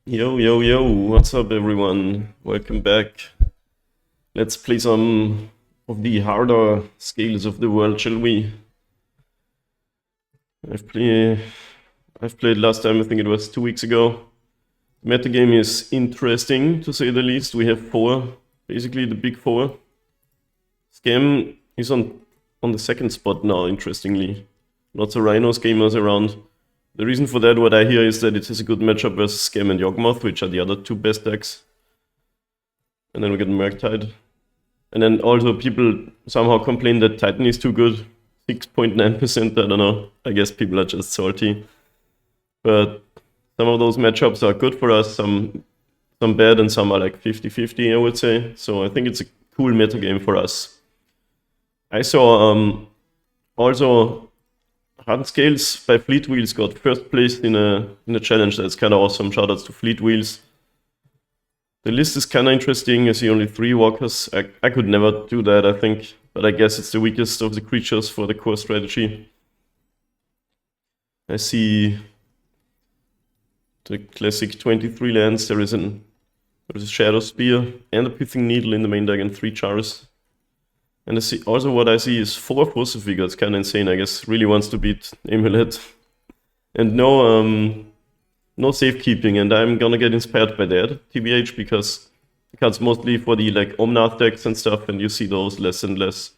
Yo, yo, yo, what's up everyone? Welcome back. Let's play some of the harder scales of the world, shall we? I've played last time, I think it was 2 weeks ago. The metagame is interesting, to say the least. We have four, basically the big four. Scam is on the second spot now, interestingly. Lots of Rhinos gamers around. The reason for that, what I hear, is that it is a good matchup versus Scam and Yawgmoth, which are the other two best decks. And then we get Murktide. And then also people somehow complain that Titan is too good. 6.9%, I don't know. I guess people are just salty. But some of those matchups are good for us, some bad, and some are like 50-50, I would say. So I think it's a cool metagame for us. I saw also Hardened Scales by Fleet Wheels got first place in a challenge. That's kind of awesome. Shoutouts to Fleet Wheels. The list is kind of interesting. I see only 3 walkers. I could never do that, I think. But I guess it's the weakest of the creatures for the core strategy. I see the classic 23 lands. There is a Shadow Spear and a Pithing Needle in the main deck and 3 Chars. And I see also what I see is 4 Force Figure. It's kind of insane. I guess really wants to beat Amulet. And no safekeeping, and I'm gonna get inspired by that, TBH, because the cards mostly for the like Omnath decks and stuff, and you see those less and less.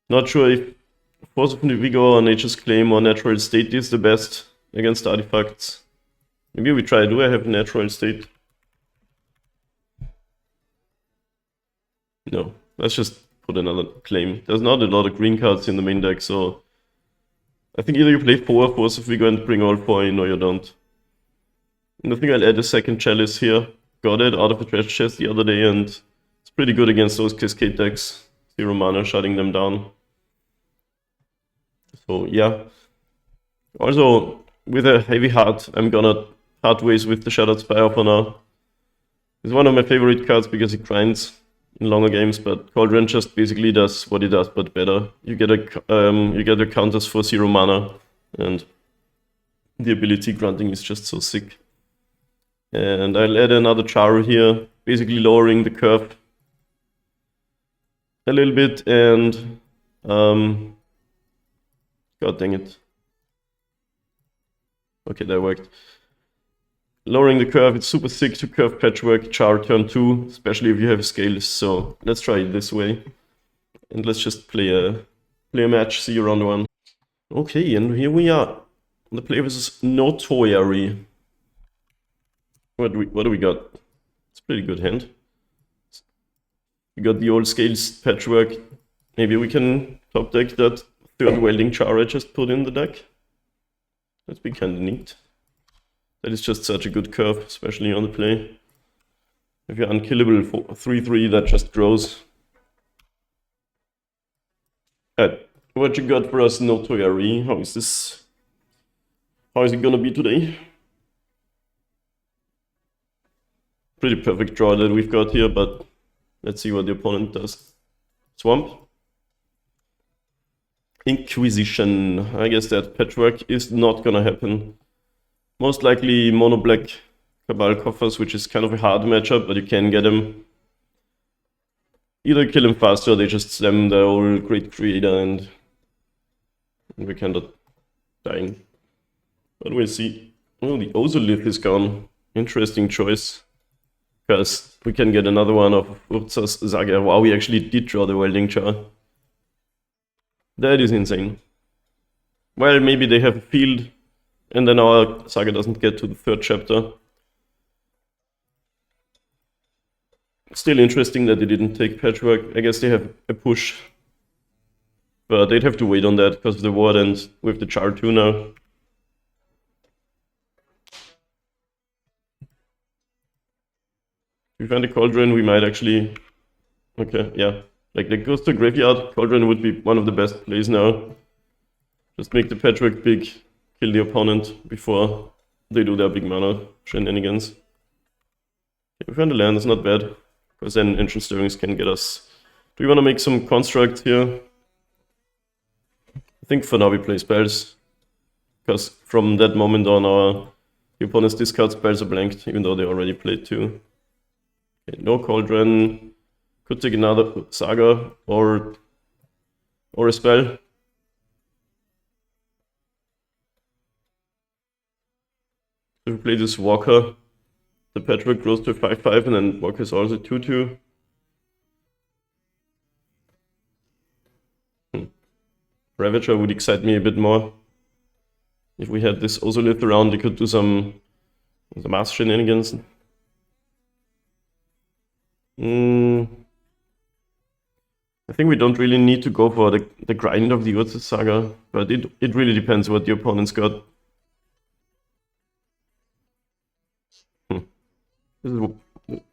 Not sure if Force of Vigor or Nature's Claim or Natural State is the best against artifacts. Maybe we try. Do I have Natural State? No. Let's just put another claim. There's not a lot of green cards in the main deck, so I think either you play 4 Force of Vigor and bring all 4 in, or you don't. And I think I'll add a second Chalice here. Got it out of a trash chest the other day, and it's pretty good against those Cascade decks. 0 mana, shutting them down. So yeah. Also, with a heavy heart, I'm gonna part ways with the Shattered Spire for now. It's one of my favorite cards because it grinds in longer games, but Cauldron just basically does what it does, but better. You get the counters for 0 mana, and the ability granting is just so sick. And I'll add another Char here, basically lowering the curve a little bit, and god dang it. Okay, that worked. Lowering the curve, it's super sick to curve Patchwork Char turn 2, especially if you have scales, so let's try it this way. And let's just play a match, see you round 1. Okay, and here we are. The play versus Notoyari. What do we got? It's a pretty good hand. We got the old Scales Patchwork. Maybe we can top deck that 3rd Welding Char I just put in the deck. That'd be kinda neat. That is just such a good curve, especially on the play. If you're unkillable for 3/3, that just grows. What you got for us, Notoyari? How is this? How is it gonna be today? Pretty perfect draw that we've got here, but let's see what the opponent does. Swamp. Inquisition. I guess that Patchwork is not gonna happen. Most likely mono black Cabal Coffers, which is kind of a hard matchup, but you can get him. Either kill him faster or they just slam the old Great Creator and we're kind of dying. But we'll see. Oh, the Ozolith is gone. Interesting choice. Because we can get another one of Urza's Saga. Wow, we actually did draw the Welding Char. That is insane. Well, maybe they have a field, and then our Saga doesn't get to the 3rd chapter. Still interesting that they didn't take Patchwork. I guess they have a push. But they'd have to wait on that because of the ward and with the Char 2 now. If we find a Cauldron, we might actually... Okay, yeah. Like, that goes to Graveyard. Cauldron would be one of the best plays now. Just make the Patchwork big, kill the opponent before they do their big mana shenanigans. Okay, we found a land, it's not bad. Because then Ancient Stirrings can get us... Do we want to make some construct here? I think for now we play spells. Because from that moment on our The opponent's discard spells are blanked, even though they already played 2. Okay, no Cauldron. Could take another Saga or a spell. If we play this Walker, the Patchwork grows to 5/5 and then Walker is also 2/2. Ravager would excite me a bit more. If we had this Ozolith around, they could do some mass shenanigans. I think we don't really need to go for the grind of the Urza Saga, but it really depends what the opponent's got. This is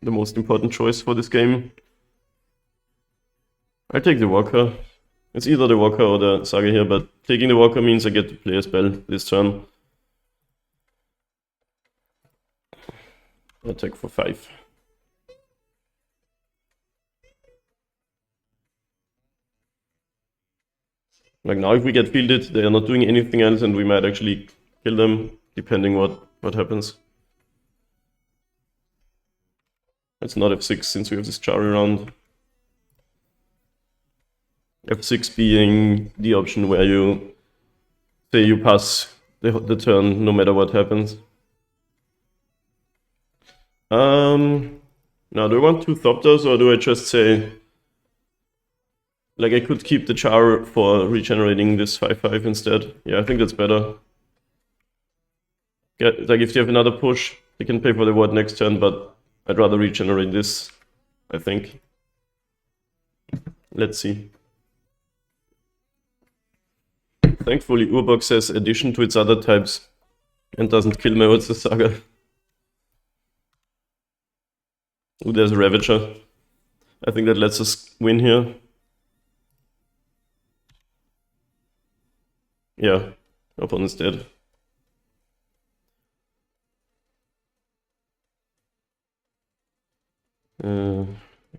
the most important choice for this game. I'll take the Walker. It's either the Walker or the Saga here, but taking the Walker means I get to play a spell this turn. Attack for 5. Like now if we get fielded, they are not doing anything else and we might actually kill them, depending what happens. It's not f6 since we have this Chari around. f6 being the option where you say you pass the turn no matter what happens. Now do I want 2 Thopters or do I just say, like I could keep the Char for regenerating this 5/5 instead? Yeah, I think that's better. Like if you have another push, they can pay for the ward next turn, but I'd rather regenerate this, I think. Let's see. Thankfully, Urbox has addition to its other types and doesn't kill my Urza Saga. Ooh, there's a Ravager. I think that lets us win here. Yeah, opponent's dead.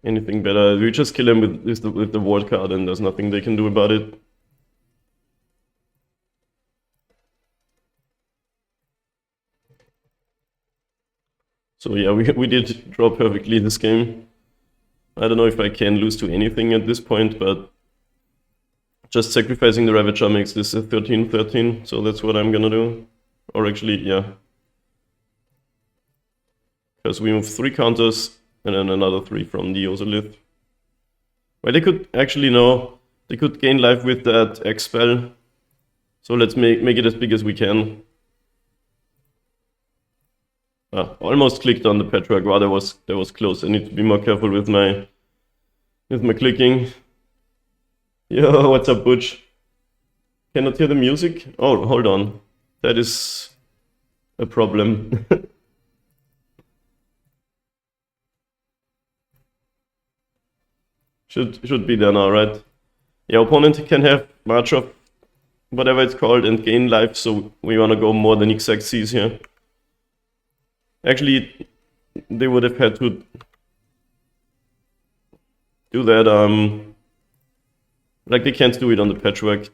Anything better? We just kill him with the ward card and there's nothing they can do about it. So yeah, we did draw perfectly this game. I don't know if I can lose to anything at this point, but just sacrificing the Ravager makes this a 13/13, so that's what I'm gonna do. Or actually, yeah. Because we move 3 counters and then another 3 from the Ozolith. Well, they could actually, no, they could gain life with that X spell. So let's make it as big as we can. Almost clicked on the Petrarch. Wow, that was close. I need to be more careful with my clicking. Yo, what's up, Butch? Cannot hear the music? Oh, hold on. That is a problem. Should be there now, right? Yeah, opponent can have March of whatever it's called and gain life, so we wanna go more than exact Cs here. Actually, they would have had to do that, like they can't do it on the Patchwork.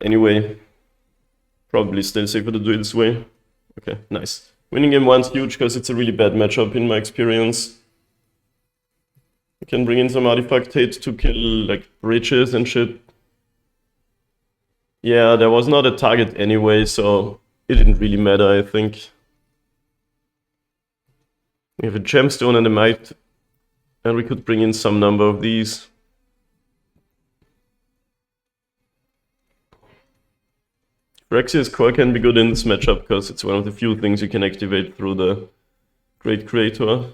Anyway, probably still safer to do it this way. Okay, nice. Winning game 1's huge because it's a really bad matchup in my experience. You can bring in some artifact hate to kill like bridges and shit. Yeah, there was not a target anyway, so it didn't really matter, I think. We have a gemstone and a might, and we could bring in some number of these. Phyrexia's Core can be good in this matchup because it's one of the few things you can activate through the Great Creator.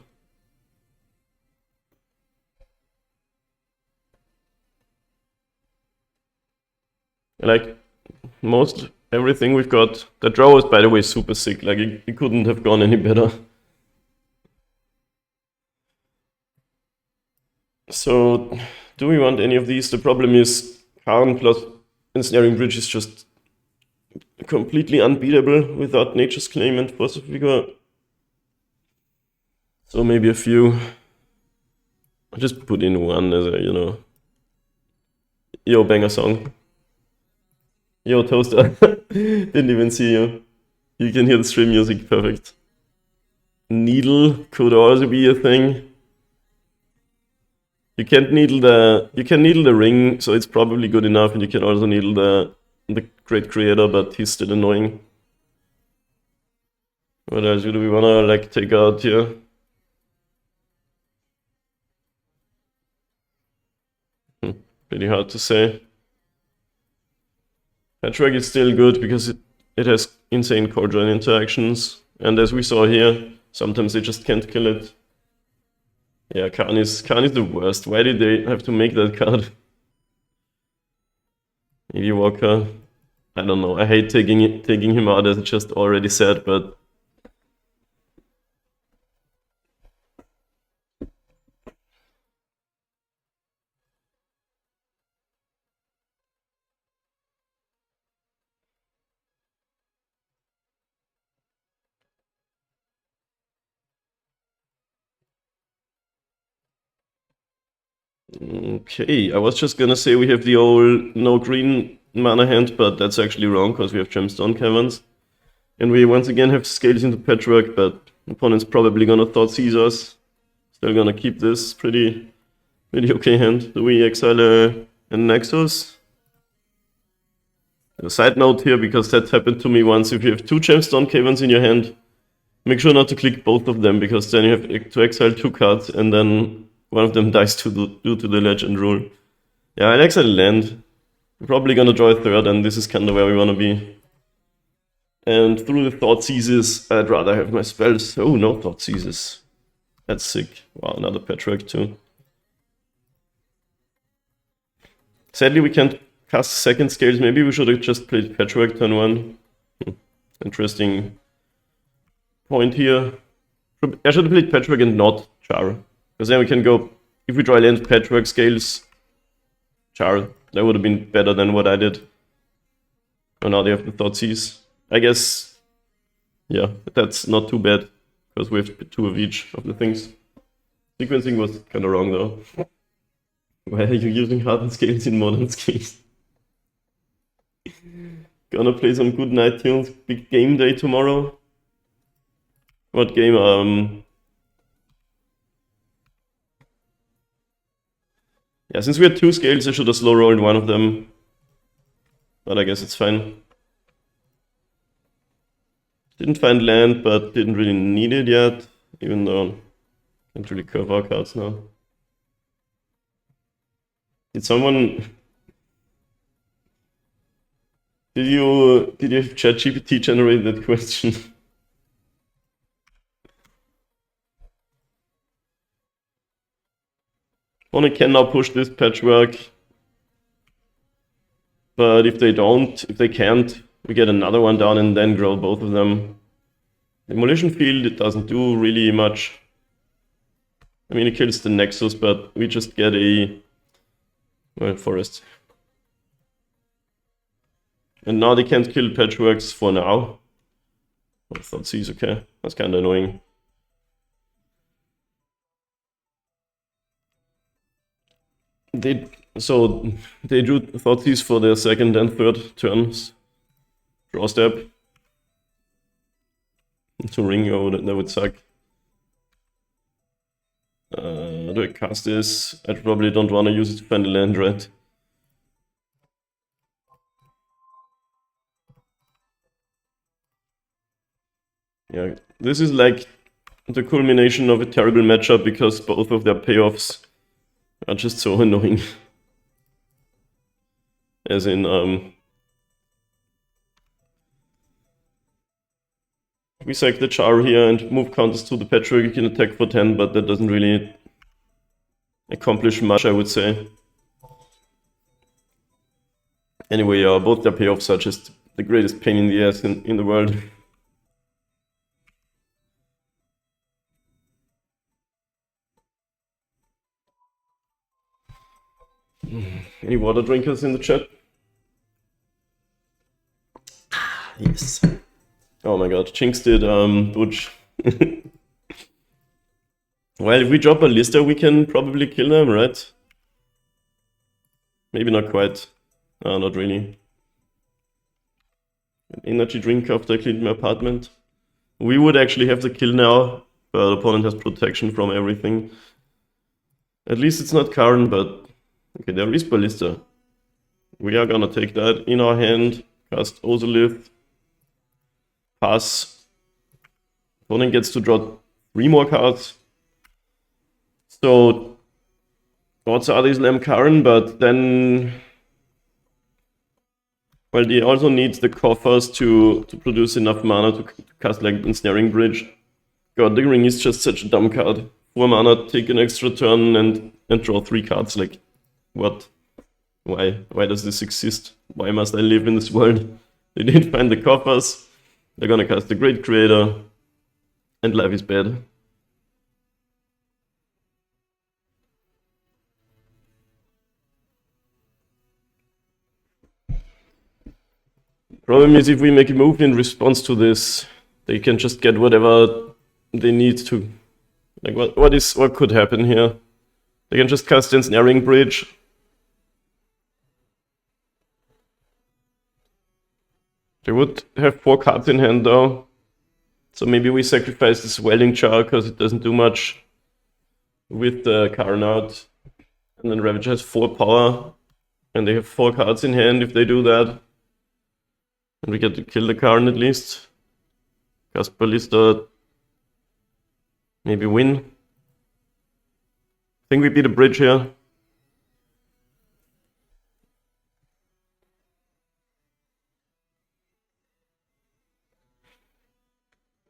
Like most everything we've got. That draw was, by the way, super sick. Like it couldn't have gone any better. So, do we want any of these? The problem is Karn plus Ensnaring Bridge is just completely unbeatable without Nature's Claim and Force of Vigor. So maybe a few. I'll just put in one as a, yo, banger song. Yo, Toaster. Didn't even see you. You can hear the stream music perfect. Needle could also be a thing. You can needle the ring, so it's probably good enough, and you can also needle the great creator, but he's still annoying. What else do we wanna like take out here? Pretty hard to say. Patchwork is still good because it has insane core join interactions, and as we saw here, sometimes they just can't kill it. Yeah, Khan is the worst. Why did they have to make that card? Maybe Walker. I don't know. I hate taking him out, as I just already said, but okay. I was just gonna say we have the old no green mana hand, but that's actually wrong because we have Gemstone Caverns. And we once again have scales into Patchwork, but opponent's probably gonna Thoughtseize us. Still gonna keep this pretty okay hand. Do we exile a Nexus? A side note here, because that happened to me once. If you have 2 Gemstone Caverns in your hand, make sure not to click both of them, because then you have to exile 2 cards, and then one of them dies due to the legend rule. Yeah, I'll exile land. We're probably gonna draw a third, and this is kind of where we wanna be. And through the Thoughtseizes, I'd rather have my spells. Oh, no Thoughtseizes. That's sick. Wow, another Patchwork too. Sadly, we can't cast second scales. Maybe we should have just played Patchwork turn 1. Interesting point here. I should have played Patchwork and not Char. Because then we can go, if we draw land, Patchwork scales, Char. That would have been better than what I did. Oh, now they have the Thoughtseize. I guess, yeah, that's not too bad. Because we have 2 of each of the things. Sequencing was kind of wrong though. Why are you using hardened scales in modern scales? Gonna play some good night tunes. Big game day tomorrow. What game? Yeah, since we had 2 scales, I should have slow rolled one of them. But I guess it's fine. Didn't find land, but didn't really need it yet. Even though can't really curve our cards now. Did someone... Did you have ChatGPT generate that question? Opponent can now push this Patchwork. But if they can't, we get another one down and then grow both of them. Demolition Field, it doesn't do really much. I mean, it kills the Nexus, but we just get a... well, Forest. And now they can't kill Patchworks for now. I thought C's okay. That's kinda annoying. They drew Thoughtseize for their second and third turns. Draw step. To ring, oh, that would suck. Do I cast this? I probably don't want to use it to find a land, right? Yeah, this is like the culmination of a terrible matchup because both of their payoffs are just so annoying. As in, we sack the Char here and move counters to the Patchwork. You can attack for 10, but that doesn't really accomplish much, I would say. Anyway, both their payoffs are just the greatest pain in the ass in the world. Any water drinkers in the chat? Yes. Oh my god, Jinx did Butch. Well, if we drop a Lister, we can probably kill them, right? Maybe not quite. Not really. an energy drink after I cleaned my apartment. We would actually have the kill now, but the opponent has protection from everything. At least it's not Karn, but okay, there is Ballista. We are gonna take that in our hand, cast Ozolith, pass. Opponent gets to draw 3 more cards. So odds are they slam Karn, but then, well, they also need the Coffers to produce enough mana to cast like Ensnaring Bridge. God, the ring is just such a dumb card. 4 mana, take an extra turn and draw 3 cards. Like, what? Why? Why does this exist? Why must I live in this world? They didn't find the Coffers. They're gonna cast the Great Creator. And life is bad. Problem is, if we make a move in response to this, they can just get whatever they need to. Like, what could happen here? They can just cast Ensnaring Bridge. They would have 4 cards in hand though. So maybe we sacrifice this Welding Jar because it doesn't do much with the Karn out. And then Ravager has 4 power. And they have 4 cards in hand if they do that. And we get to kill the Karn at least. Cast Ballista. Maybe win. I think we beat a bridge here.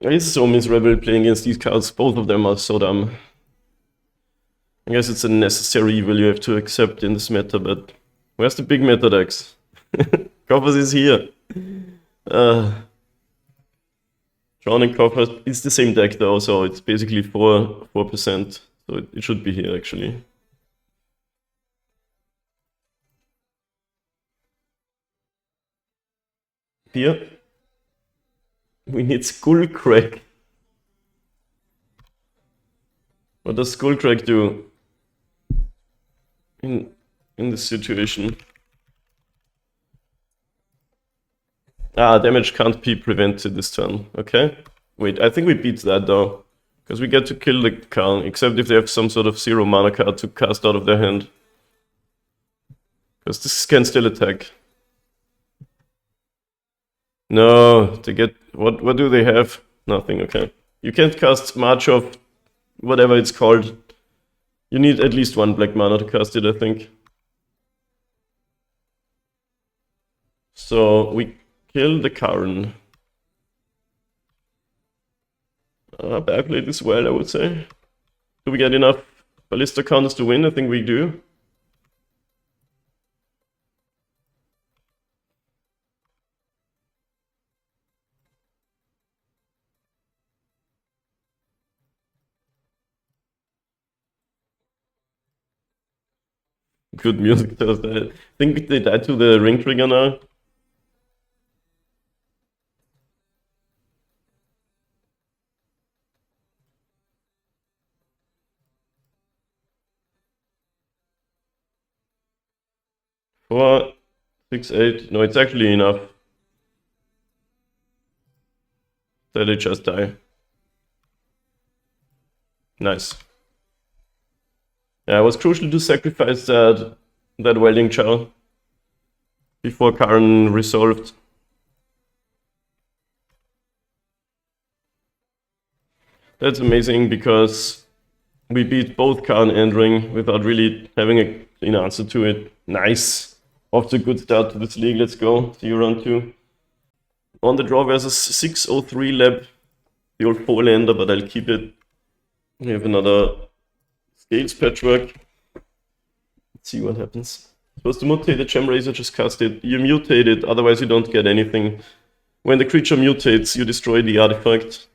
It's so miserable playing against these cards. Both of them are so dumb. I guess it's a necessary evil you have to accept in this meta, but where's the big meta decks? Coffers is here. Drawn and Coffers is the same deck though, so it's basically 4%. So it should be here actually. Here. We need Skullcrack. What does Skullcrack do in this situation? Damage can't be prevented this turn. Okay. Wait, I think we beat that though. Because we get to kill the Karn, except if they have some sort of 0 mana card to cast out of their hand. Because this can still attack. No, they get... What do they have? Nothing, okay. You can't cast March of whatever it's called. You need at least 1 black mana to cast it, I think. So we kill the Karn. Bear played this well, I would say. Do we get enough Ballista counters to win? I think we do. Good music Thursday. I think they died to the ring trigger now. Four, 6, 8. No, it's actually enough. That they just die. Nice. Yeah, it was crucial to sacrifice that Welding Jar before Karn resolved. That's amazing because we beat both Karn and Ring without really having an answer to it. Nice. Off to a good start to this league. Let's go. See you round 2. On the draw versus 603 Lab. The old 4-lander, but I'll keep it. We have another Scales Patchwork. Let's see what happens. Supposed to mutate the Gem Razor, just cast it. You mutate it, otherwise you don't get anything. When the creature mutates, you destroy the artifact.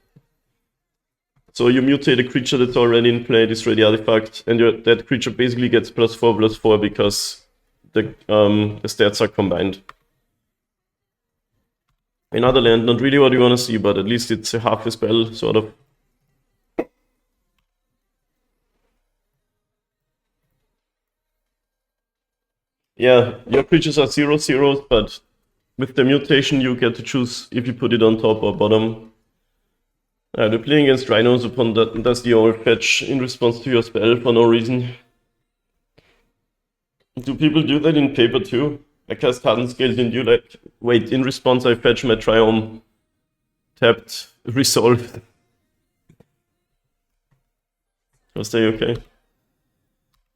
So you mutate a creature that's already in play, destroy the artifact, and that creature basically gets +4/+4 because the stats are combined. Another land, not really what you want to see, but at least it's a half a spell, sort of. Yeah, your creatures are 0/0s, but with the mutation, you get to choose if you put it on top or bottom. They're playing against Rhinos upon that does the old fetch in response to your spell for no reason. Do people do that in paper too? I cast Hardened Scales and you like, wait, in response I fetch my Triome, tapped, resolved. Was they okay?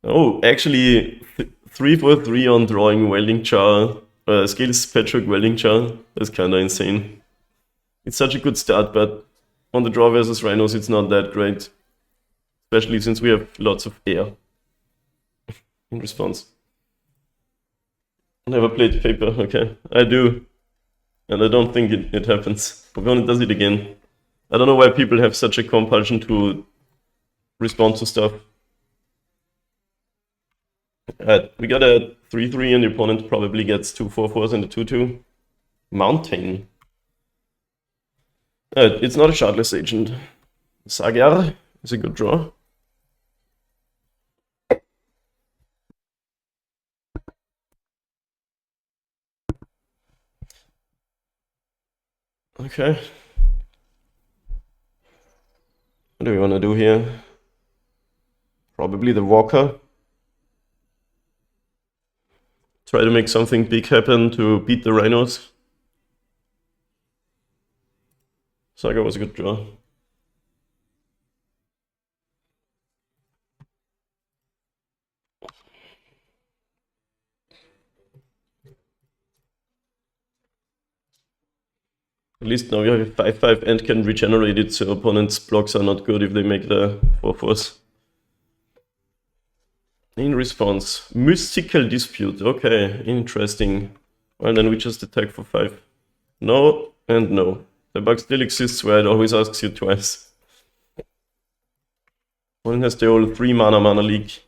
Oh, actually, 3 for 3 on drawing Welding Char, Scales Patchwork Welding Char. That's kinda insane. It's such a good start, but on the draw versus Rhinos, it's not that great. Especially since we have lots of air in response. Never played paper, okay. I do. And I don't think it happens. Opponent does it again. I don't know why people have such a compulsion to respond to stuff. We got a 3-3 and the opponent probably gets 2 4-4s and a 2-2. Mountain. It's not a Shardless Agent. Sagar is a good draw. Okay. What do we want to do here? Probably the Walker. Try to make something big happen to beat the Rhinos. Saga was a good draw. At least now we have a 5-5 and can regenerate it, so opponents' blocks are not good if they make the 4-4s. In response, Mystical Dispute. Okay, interesting. Well, then we just attack for 5. No and no. The bug still exists where it always asks you twice. One has the old 3 mana leak.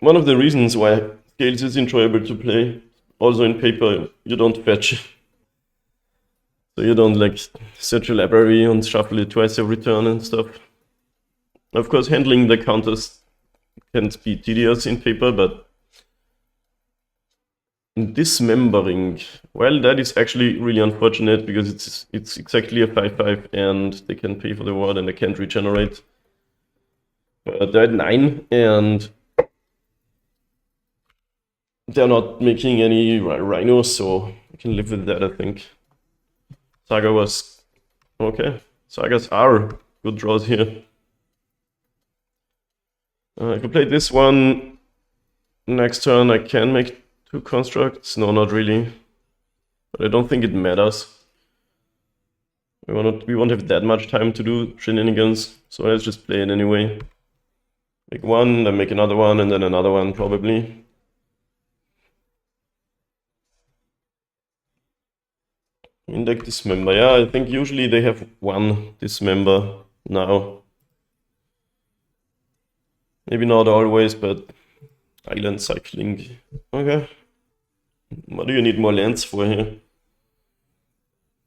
One of the reasons why Scales is enjoyable to play, also in paper, you don't fetch. So you don't like search a library and shuffle it twice every turn and stuff. Of course, handling the counters can be tedious in paper, but dismembering, well, that is actually really unfortunate because it's exactly a 5-5 and they can pay for the ward and they can't regenerate. They're at 9 and they're not making any rhinos, so I can live with that, I think. Saga was okay. Sagas are good draws here. If I play this one, next turn I can make 2 constructs. No, not really. But I don't think it matters. We won't have that much time to do shenanigans, so let's just play it anyway. Make 1, then make another one, and then another one probably. Maindeck Dismember. Yeah, I think usually they have 1 Dismember now. Maybe not always, but island cycling. Okay. What do you need more lands for here?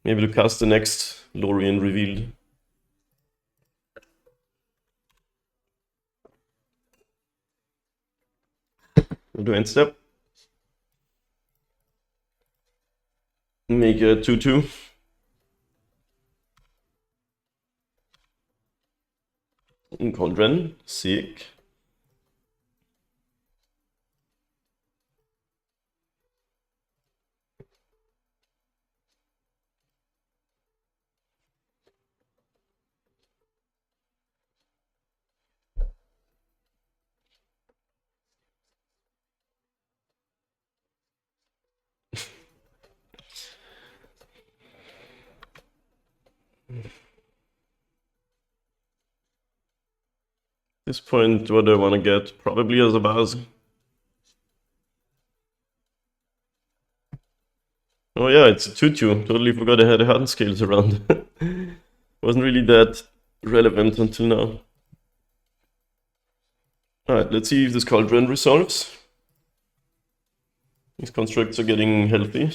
Maybe to cast the next Lorien Revealed. We'll do end step. Make a 2-2. Cauldron, sick. This point, what do I want to get? Probably as a base. Oh yeah, it's a 2-2. Totally forgot I had a Hardened Scales around. Wasn't really that relevant until now. Alright, let's see if this Cauldron resolves. These constructs are getting healthy.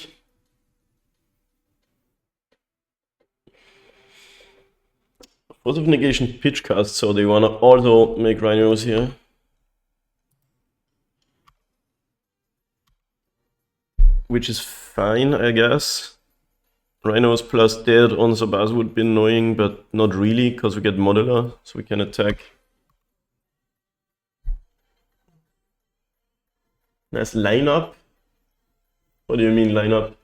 Force of Negation pitch cast, so they wanna also make Rhinos here. Which is fine, I guess. Rhinos plus dead on Zabaz would be annoying, but not really, because we get Modular, so we can attack. Nice lineup. What do you mean lineup?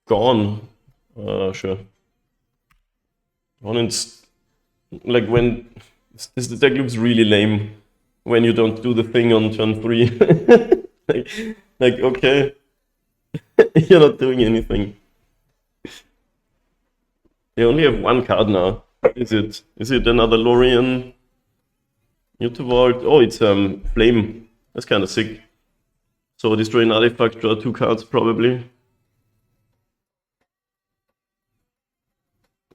Gone. Sure. Gone and like when this deck looks really lame when you don't do the thing on turn 3. like okay, you're not doing anything. They only have one card now. Is it another Lorien? Mutavault? Oh, it's Flame. That's kind of sick. So destroy an artifact, draw 2 cards probably.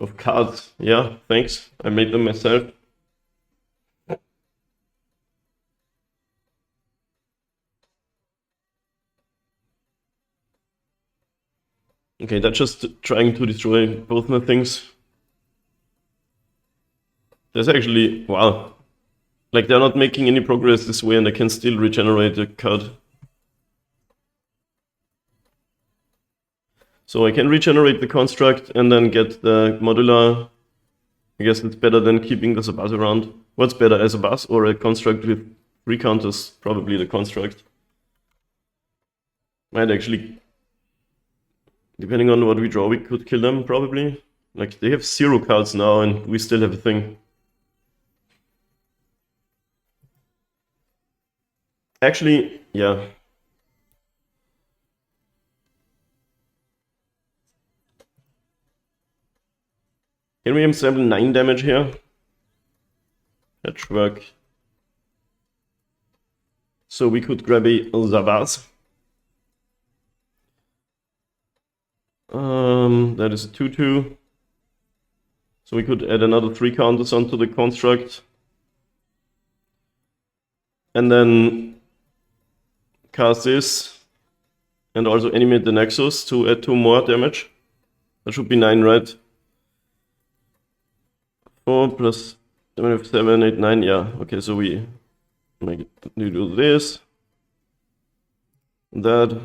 Of cards, yeah, thanks. I made them myself. Okay, that's just trying to destroy both my things. There's actually, wow. Like they're not making any progress this way and I can still regenerate a card. So I can regenerate the construct and then get the modular. I guess it's better than keeping the Zabaz around. What's better, a Zabaz or a construct with 3 counters? Probably the construct. Might actually, depending on what we draw, we could kill them probably. Like they have 0 cards now and we still have a thing. Actually, yeah. Can we ensemble 9 damage here? That should work. So we could grab a Zabaz. That is a 2/2. So we could add another 3 counters onto the construct. And then cast this. And also animate the Nexus to add 2 more damage. That should be 9, right? 4 plus 7, 8, 9, yeah. Okay, so we do this, that.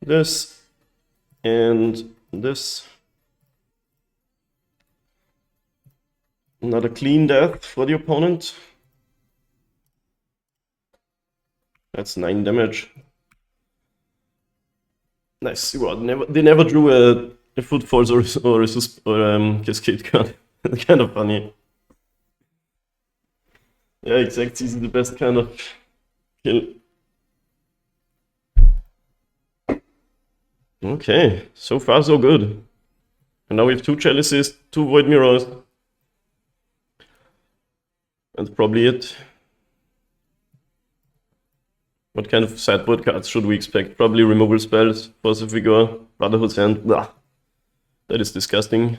This and this. Not a clean death for the opponent. That's 9 damage. Nice. Well, they never drew a Footfalls or a Cascade card. Kind of funny. Yeah, exact is the best kind of kill. Okay, so far so good. And now we have 2 Chalices, 2 Void Mirrors. That's probably it. What kind of sideboard cards should we expect? Probably removal spells, Force of Vigor, Brotherhood's End. Blah. That is disgusting.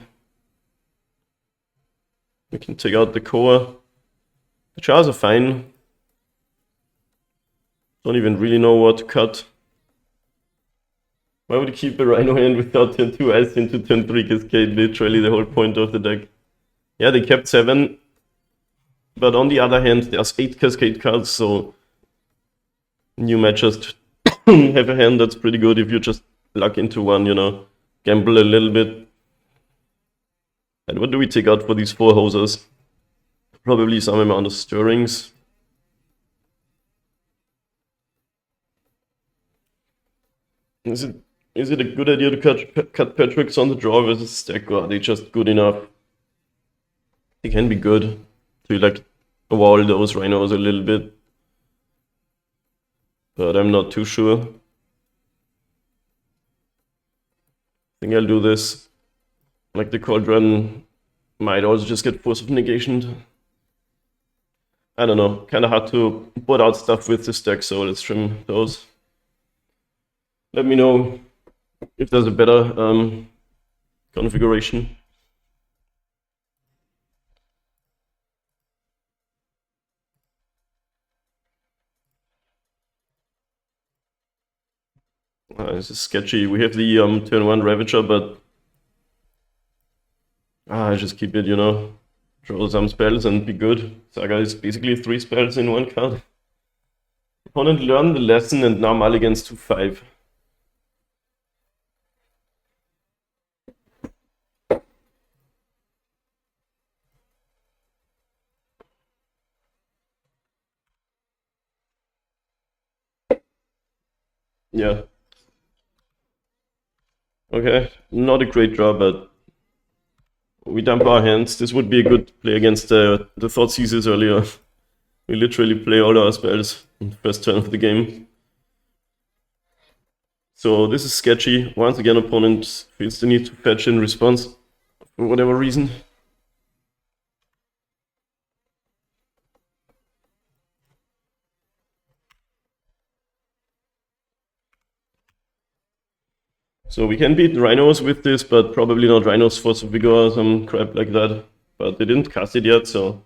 We can take out the core. The jars are fine. Don't even really know what to cut. Why would you keep a Rhino hand without turn 2 ice into turn 3 Cascade? Literally the whole point of the deck. Yeah, they kept 7. But on the other hand, there's 8 Cascade cards, so new matches have a hand that's pretty good if you just luck into one, you know. Gamble a little bit. And what do we take out for these 4 hosers? Probably some amount of stirrings. Is it a good idea to cut Patrick's on the draw versus stack, or are they just good enough? They can be good to like wall those Rhinos a little bit. But I'm not too sure. I think I'll do this. Like the Cauldron might also just get Force of Negation. I don't know, kind of hard to put out stuff with this deck, so let's trim those. Let me know if there's a better configuration. This is sketchy. We have the turn 1 Ravager, but I just keep it, you know. Draw some spells and be good. Saga is basically 3 spells in 1 card. Opponent learned the lesson and now mulligans to 5. Yeah. Okay, not a great draw, but we dump our hands. This would be a good play against the Thoughtseizes earlier. We literally play all our spells on the first turn of the game. So this is sketchy. Once again, opponent feels the need to fetch in response for whatever reason. So we can beat Rhinos with this, but probably not Rhinos Force of Vigor or some crap like that. But they didn't cast it yet, so...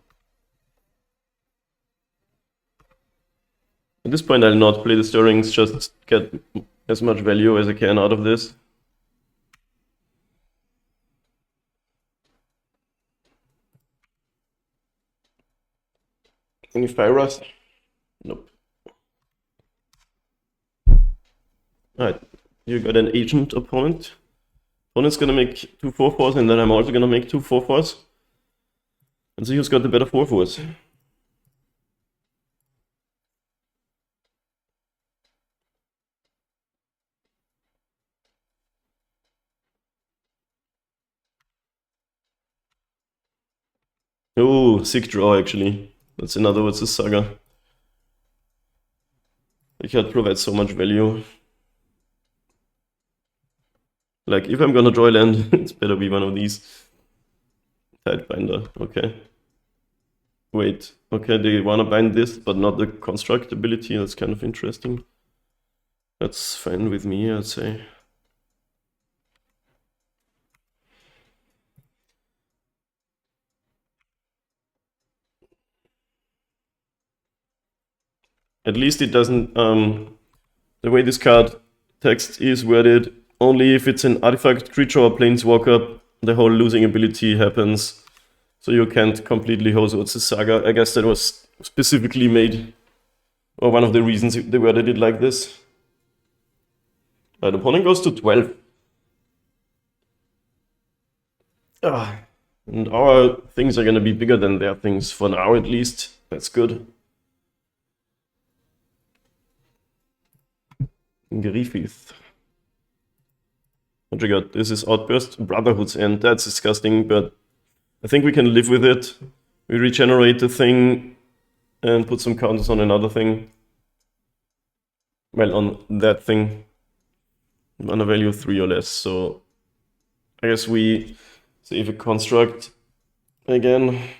At this point I'll not play the Stirrings, just get as much value as I can out of this. Any Fyras? Nope. Alright, you got an agent opponent. Opponent's gonna make 2 4/4s, and then I'm also gonna make 2 4/4s. And see who's got the better 4/4s. Oh, sick draw actually. That's in other words a Saga. The card provides so much value. Like, if I'm gonna draw a land, it's better be one of these. Tidebinder, okay. Wait, okay, they wanna bind this, but not the construct ability. That's kind of interesting. That's fine with me, I'd say. At least it doesn't, the way this card text is worded, only if it's an artifact, creature, or planeswalker, the whole losing ability happens. So you can't completely hose out the Saga. I guess that was specifically made, or one of the reasons they worded it like this. The opponent goes to 12. And our things are gonna be bigger than their things, for now at least. That's good. Griffith. What you got? This is Outburst, Brotherhood's End. That's disgusting, but I think we can live with it. We regenerate the thing and put some counters on another thing. Well, on that thing. Mana value 3 or less, so I guess we save a construct again.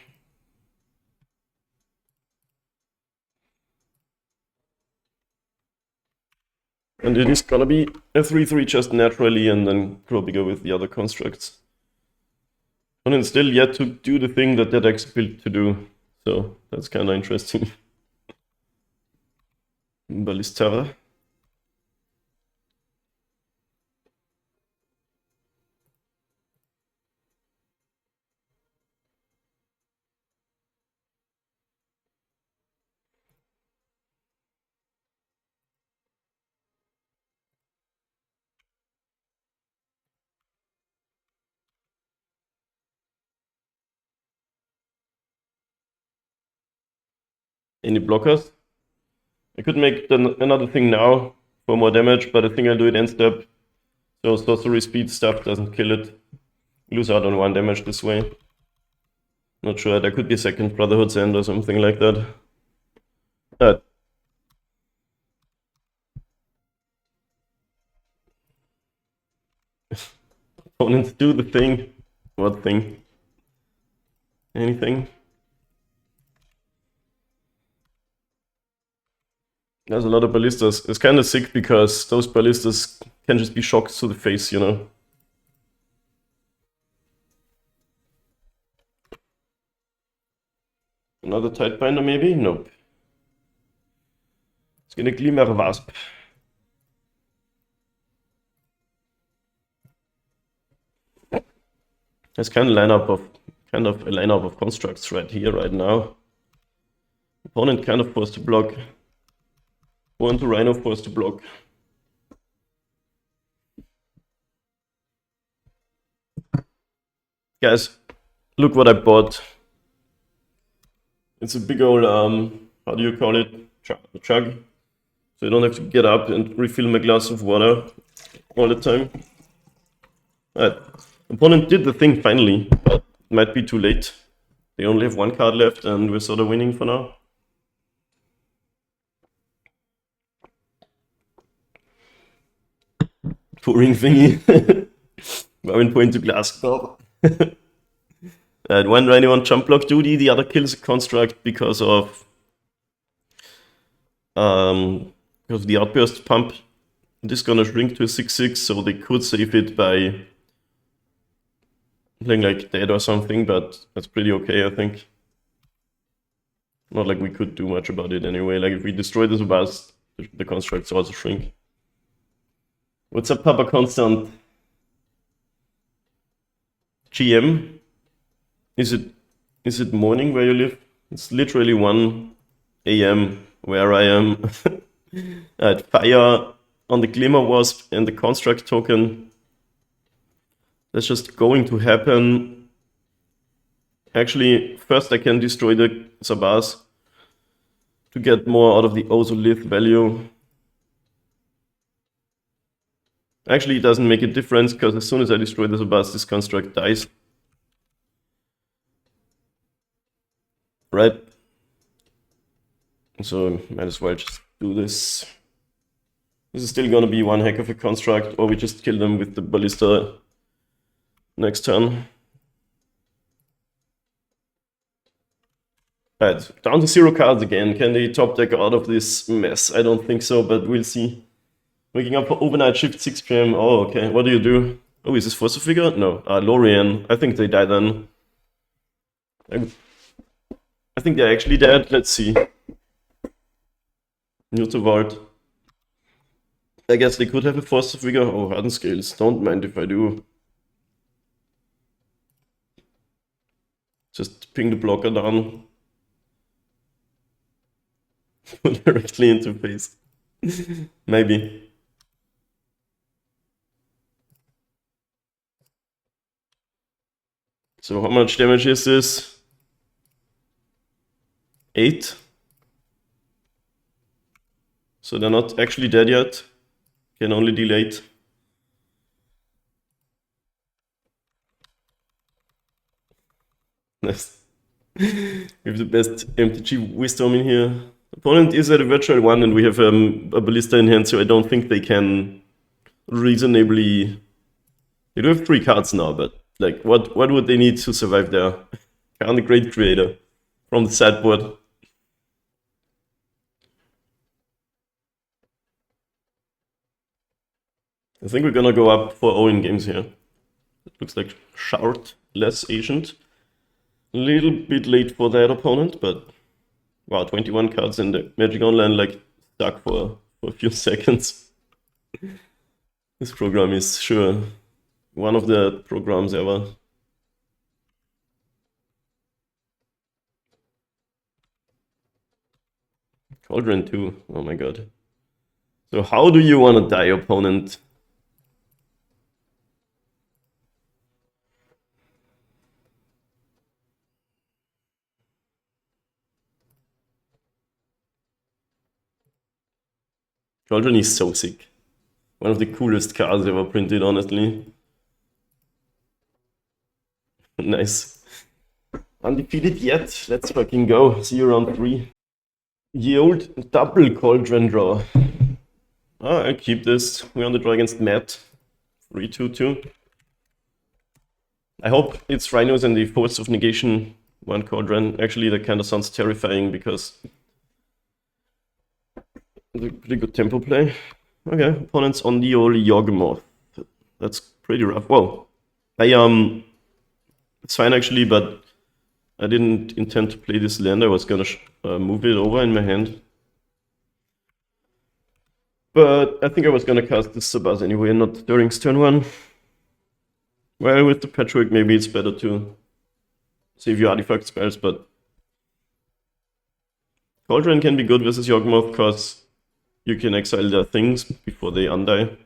And it is gonna be a 3/3 just naturally, and then grow bigger with the other constructs. And it's still yet to do the thing that deck's built to do, so that's kind of interesting. Ballistara. Any blockers? I could make another thing now for more damage, but I think I'll do it end step. So sorcery speed stuff doesn't kill it. Lose out on 1 damage this way. Not sure, there could be a second Brotherhood's End or something like that. Opponents do the thing. What thing? Anything? There's a lot of ballistas. It's kind of sick because those ballistas can just be shocked to the face, you know. Another Tidebinder maybe? Nope. It's gonna Glimmer Wasp. There's kind of a lineup of constructs right here, right now. Opponent kind of forced to block. One to Rhino forced to block. Guys, look what I bought. It's a big old, how do you call it? Chug. So I don't have to get up and refill my glass of water all the time. Right. Opponent did the thing finally, but it might be too late. They only have one card left and we're sort of winning for now. Pouring thingy. Marvin point to glass club. One Rhino on jump block duty, the other kills a construct because of the outburst pump. This is gonna shrink to a 6/6, so they could save it by playing like dead or something, but that's pretty okay, I think. Not like we could do much about it anyway. Like if we destroy this bus, the constructs also shrink. What's up, Papa Constant? GM? Is it morning where you live? It's literally 1 AM where I am. At fire on the Glimmer Wasp and the construct token. That's just going to happen. Actually, first I can destroy the Sabas to get more out of the Ozolith value. Actually, it doesn't make a difference because as soon as I destroy the Sabas, this construct dies. Right? So might as well just do this. This is still gonna be one heck of a construct, or we just kill them with the ballista next turn. Right, down to 0 cards again. Can they top deck out of this mess? I don't think so, but we'll see. Waking up for overnight shift 6 PM. Oh, okay. What do you do? Oh, is this Force of Figure? No. Lorien. I think they die then. I think they're actually dead. Let's see. Neuter Vault. I guess they could have a Force of Figure. Oh, Hardened Scales. Don't mind if I do. Just ping the blocker down. Directly into face. Maybe. So how much damage is this? 8. So they're not actually dead yet. Can only deal 8. Nice. We have the best MTG wisdom in here. Opponent is at a virtual 1 and we have a ballista in hand, so I don't think they can reasonably... They do have 3 cards now, but like what would they need to survive there? Khan the Great Creator from the sideboard. I think we're gonna go up 4-0 in games here. It looks like Shard, less Ancient. A little bit late for that opponent, but wow, 21 cards in the Magic Online like stuck for a few seconds. This program is sure one of the programs ever. Cauldron 2, oh my god. So how do you want to die, opponent? Cauldron is so sick. One of the coolest cards ever printed, honestly. Nice. Undefeated yet? Let's fucking go. See you round 3. Ye old double Cauldron draw. Oh, I'll keep this. We're on the draw against Matt. 3-2-2. I hope it's Rhinos and the Force of Negation 1 Cauldron. Actually, that kind of sounds terrifying because it's a pretty good tempo play. Okay, opponents on the old Yawgmoth. That's pretty rough. Whoa. It's fine actually, but I didn't intend to play this land. I was gonna move it over in my hand. But I think I was gonna cast this Sabaz anyway, not during turn 1. Well, with the patchwork, maybe it's better to save your artifact spells, but Cauldron can be good versus Yawgmoth because you can exile their things before they undie.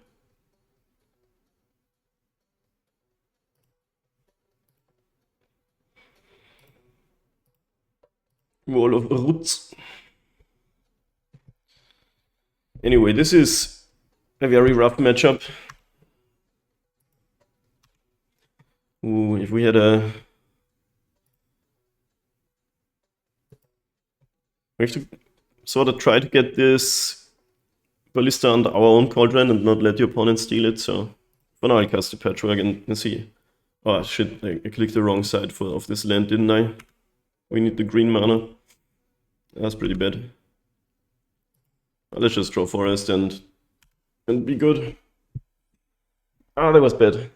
Wall of Roots. Anyway, this is a very rough matchup. Ooh, if we had a... We have to sort of try to get this Ballista under our own Cauldron and not let the opponent steal it, so... For now I'll cast the Patchwork and see. Oh shit, I clicked the wrong side of this land, didn't I? We need the green mana. That's pretty bad. Let's just draw Forest and be good. Ah, that was bad.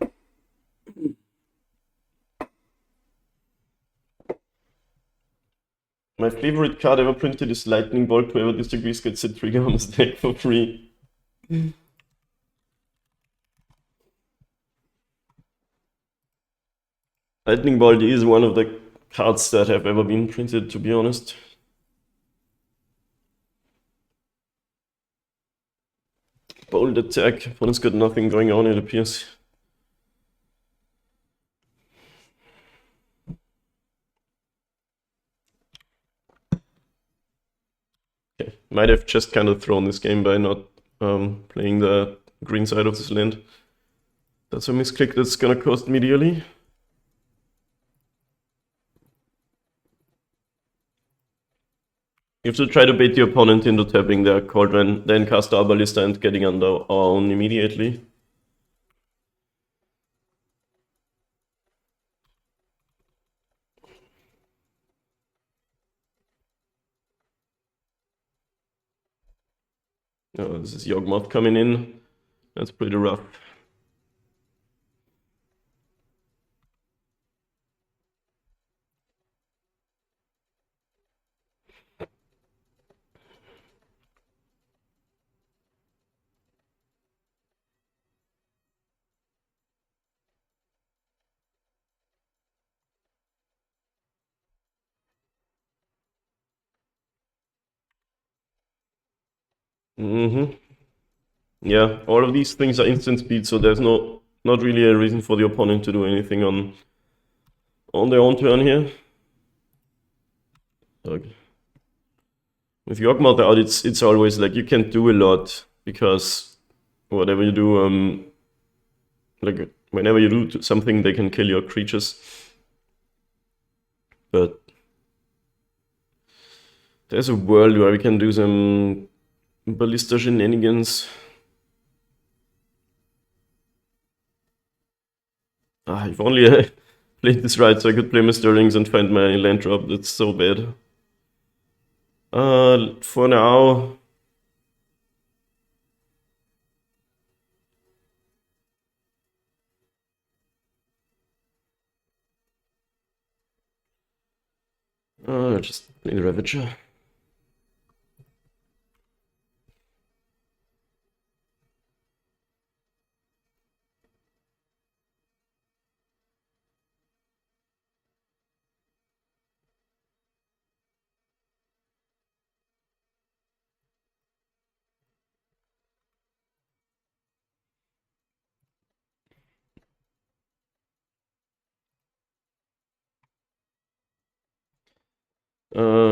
My favorite card ever printed is Lightning Bolt. Whoever disagrees gets a trigger on his deck for free. Lightning Bolt is one of the cards that have ever been printed, to be honest. Bold attack. Opponent's got nothing going on, it appears. Okay, might have just kind of thrown this game by not playing the green side of this land. That's a misclick that's gonna cost me dearly. You have to try to bait the opponent into tapping their Cauldron, then cast our Ballista and getting under our own immediately. Oh, this is Yawgmoth coming in. That's pretty rough. Yeah, all of these things are instant speed, so there's not really a reason for the opponent to do anything on their own turn here. Okay. With Yawgmoth out, it's always like you can't do a lot because whatever you do, like whenever you do something, they can kill your creatures. But there's a world where we can do some Ballista shenanigans. Ah, if only I played this right so I could play my Stirlings and find my land drop. That's so bad. For now... just play the Ravager.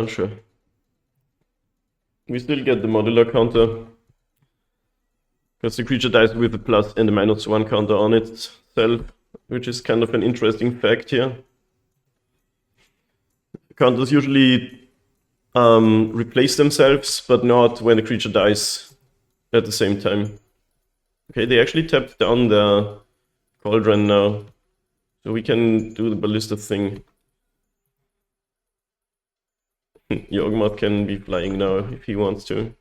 Sure. We still get the modular counter. Because the creature dies with a plus and a -1 counter on itself, which is kind of an interesting fact here. Counters usually replace themselves, but not when the creature dies at the same time. Okay, they actually tapped down the Cauldron now, so we can do the Ballista thing. Yawgmoth can be flying now if he wants to.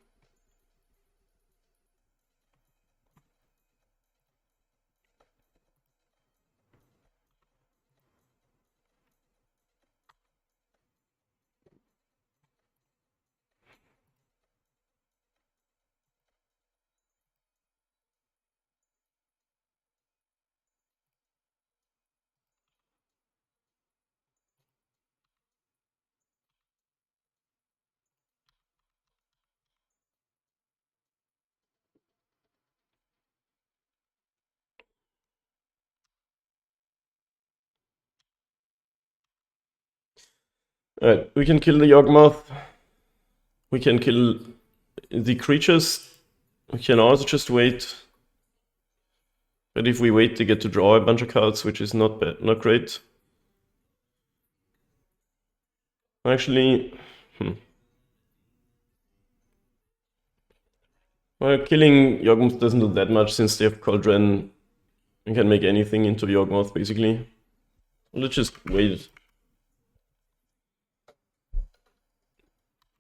Alright, we can kill the Yawgmoth. We can kill the creatures. We can also just wait. But if we wait, they get to draw a bunch of cards, which is not bad, not great. Actually, well, killing Yawgmoth doesn't do that much since they have Cauldron and can make anything into Yawgmoth, basically. Let's just wait.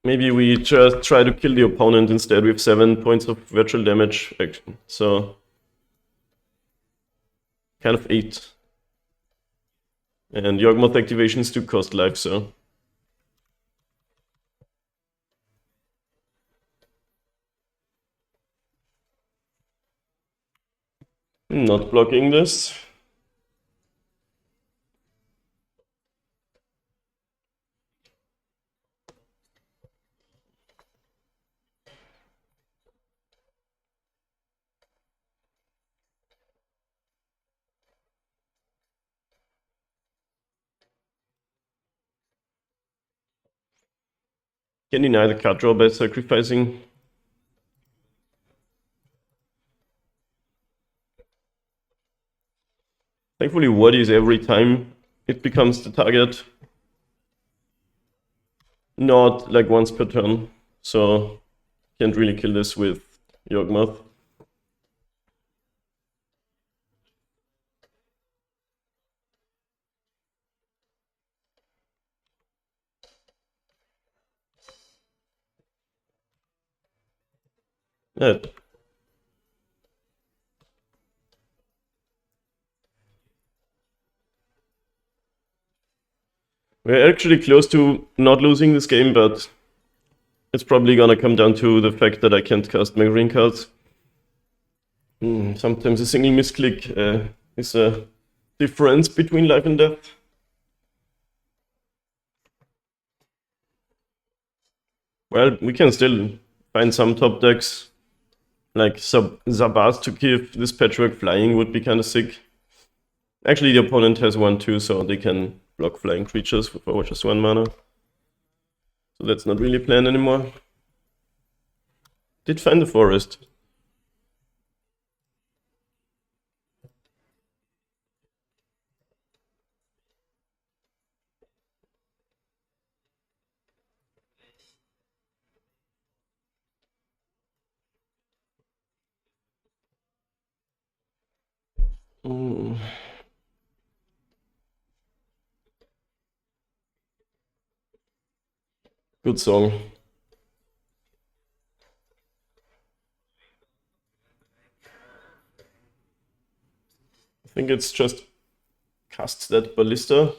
Maybe we just try to kill the opponent instead. We have 7 points of virtual damage, actually. So, kind of 8. And Yawgmoth activations do cost life, so. Not blocking this. Can deny the card draw by sacrificing. Thankfully, what is every time it becomes the target? Not like once per turn, so can't really kill this with Yawgmoth. Yeah. We're actually close to not losing this game, but it's probably gonna come down to the fact that I can't cast my green cards. Sometimes a single misclick is a difference between life and death. Well, we can still find some top decks. Like Zabaz to give this Patchwork flying would be kind of sick. Actually, the opponent has 1/2, so they can block flying creatures for just 1 mana. So that's not really a plan anymore. Did find the forest. Good song. I think it's just cast that Ballista.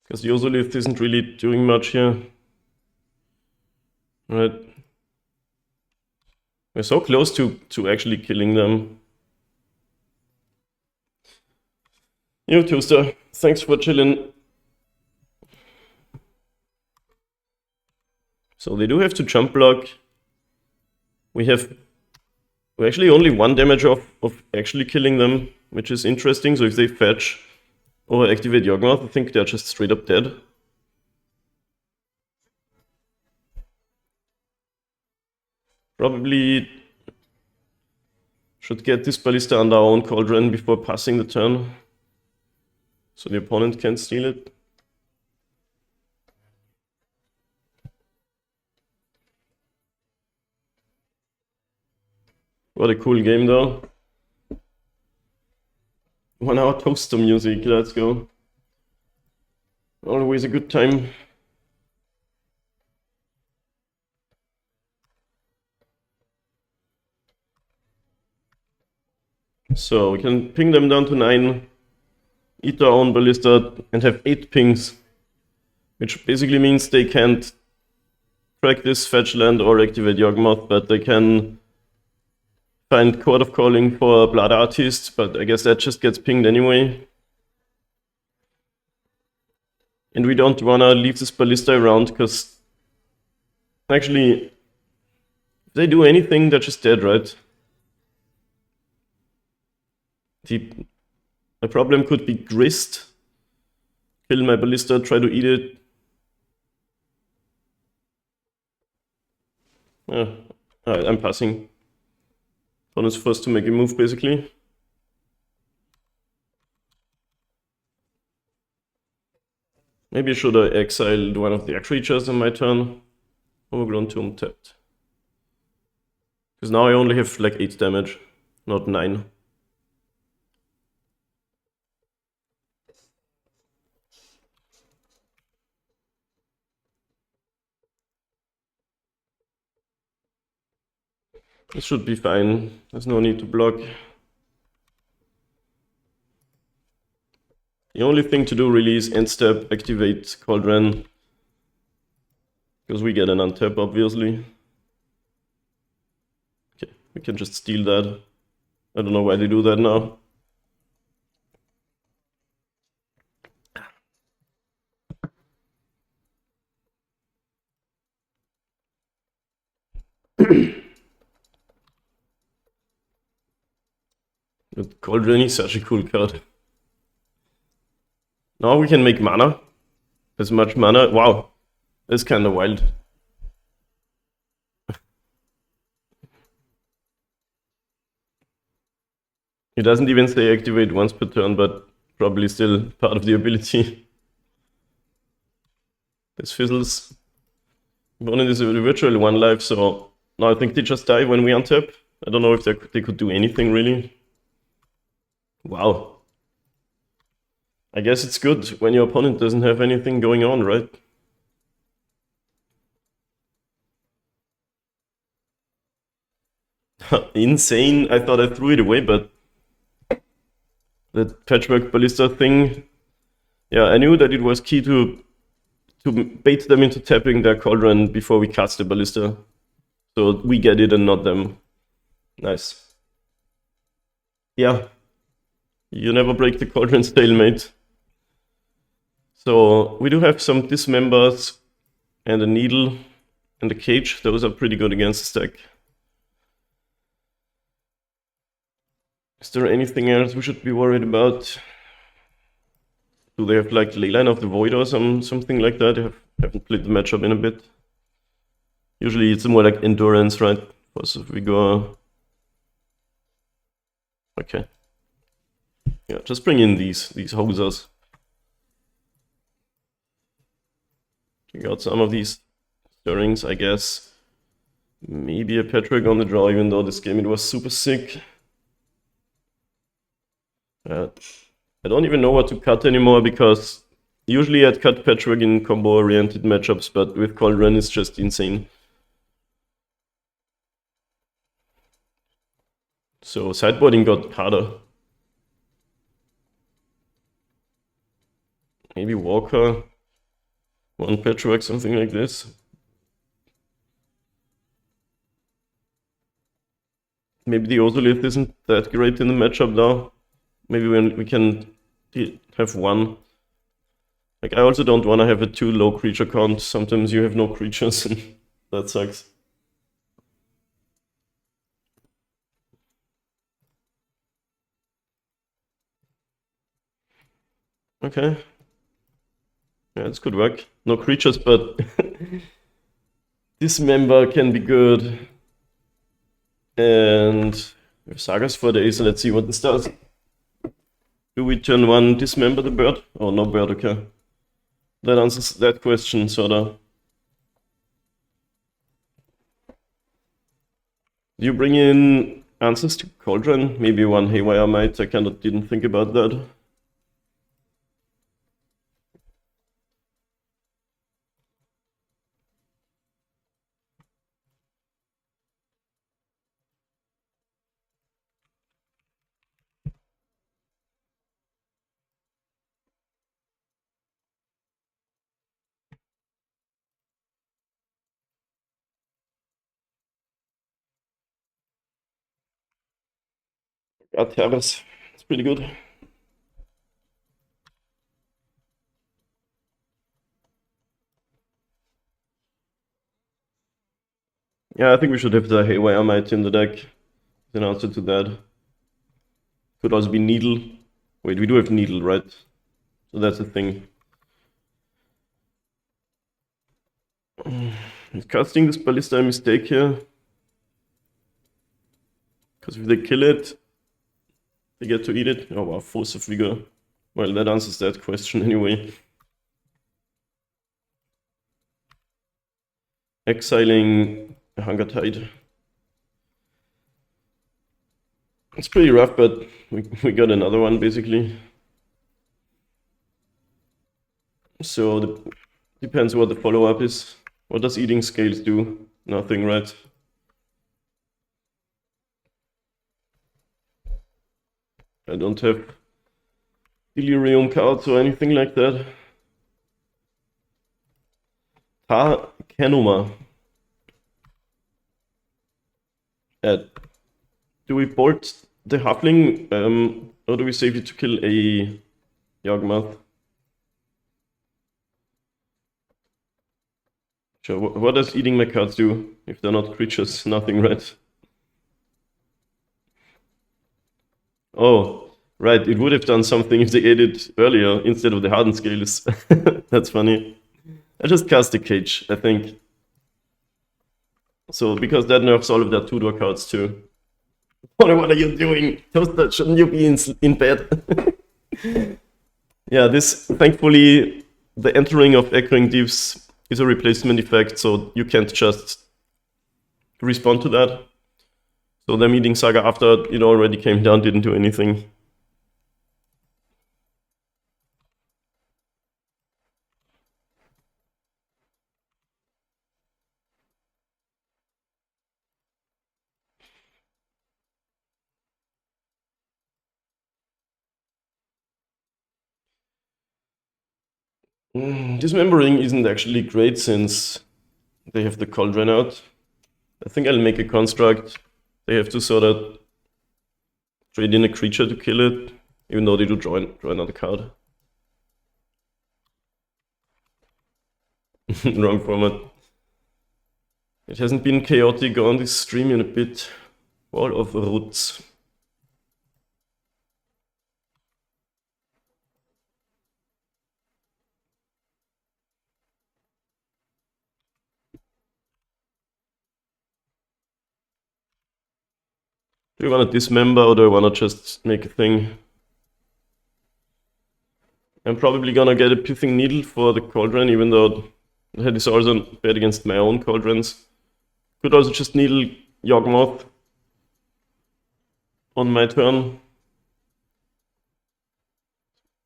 Because Yosolith isn't really doing much here. Right. We're so close to actually killing them. Yo, Toaster, thanks for chilling. So they do have to jump block. We're actually only 1 damage off of actually killing them, which is interesting. So if they fetch or activate Yawgmoth, I think they're just straight up dead. Probably should get this Ballista under our own Cauldron before passing the turn, so the opponent can't steal it. What a cool game though. 1 hour Toaster music, let's go. Always a good time. So we can ping them down to 9, eat our own Ballista, and have 8 pings, which basically means they can't track this fetch land or activate Yawgmoth, but they can find Court of Calling for Blood Artist, but I guess that just gets pinged anyway. And we don't wanna leave this ballista around, because actually, if they do anything, they're just dead, right? My problem could be Grist. Kill my ballista, try to eat it. Alright, I'm passing. One is forced to make a move, basically. Maybe I should have exiled one of their creatures on my turn. Overgrown Tomb tapped. Because now I only have like 8 damage, not 9. This should be fine. There's no need to block. The only thing to do really is end step, activate Cauldron. Because we get an untap, obviously. Okay, we can just steal that. I don't know why they do that now. But Cauldron is such a cool card. Now we can make mana. As much mana. Wow, that's kind of wild. It doesn't even say activate once per turn, but probably still part of the ability. This fizzles. Opponent is a virtual 1 life, so now I think they just die when we untap. I don't know if they could do anything really. Wow. I guess it's good when your opponent doesn't have anything going on, right? Insane. I thought I threw it away, but that Patchwork Ballista thing, yeah, I knew that it was key to bait them into tapping their Cauldron before we cast the Ballista. So we get it and not them. Nice. Yeah. You never break the Cauldron stalemate. So we do have some Dismembers and a Needle and a Cage. Those are pretty good against the stack. Is there anything else we should be worried about? Do they have like Leyline of the Void or something like that? I haven't played the matchup in a bit. Usually it's more like Endurance, right? So if we go... Okay. Yeah, just bring in these hosers. We got some of these stirrings, I guess. Maybe a Patrick on the draw, even though this game it was super sick. I don't even know what to cut anymore, because usually I'd cut Patrick in combo-oriented matchups, but with Cauldron it's just insane. So sideboarding got harder. Maybe Walker, one Patchwork, something like this. Maybe the Ozolith isn't that great in the matchup now. Maybe when we can have one. Like, I also don't want to have a too low creature count. Sometimes you have no creatures and that sucks. Okay. Yeah, this could work. No creatures, but Dismember can be good. And we have Sagas for days, so let's see what this does. Do we turn 1 Dismember the bird? Oh, no bird, okay. That answers that question, sorta. Do you bring in answers to Cauldron? Maybe one Haywire might. I kinda didn't think about that. Got Terrace. It's pretty good. Yeah, I think we should have the Haywire Might in the deck. In answer to that. Could also be Needle. Wait, we do have Needle, right? So that's a thing. Is casting this Ballista a mistake here? Because if they kill it, they get to eat it. Oh wow, Force of Vigor. Well, that answers that question anyway. Exiling a Hunger Tide. It's pretty rough, but we got another one basically. So depends what the follow-up is. What does Eating Scales do? Nothing, right? I don't have Delirium cards or anything like that. Kenoma. Do we bolt the Halfling, or do we save it to kill a Yawgmoth? Sure, what does eating my cards do if they're not creatures? Nothing, right? Oh, right, it would have done something if they ate it earlier instead of the Hardened Scales. That's funny. I just cast the Cage, I think. So, because that nerfs all of their 2-door cards too. What are you doing? Toaster, shouldn't you be in bed? Yeah, this, thankfully, the entering of Echoing Deeps is a replacement effect, so you can't just respond to that. So the Meeting Saga after it already came down didn't do anything. Dismembering isn't actually great since they have the Cauldron out. I think I'll make a construct. They have to sort of trade in a creature to kill it, even though they do draw another card. Wrong format. It hasn't been chaotic on this stream in a bit. Wall of Roots. Do you want to dismember or do I want to just make a thing? I'm probably gonna get a Pithing Needle for the Cauldron, even though that is also bad against my own Cauldrons. Could also just Needle Yawgmoth on my turn.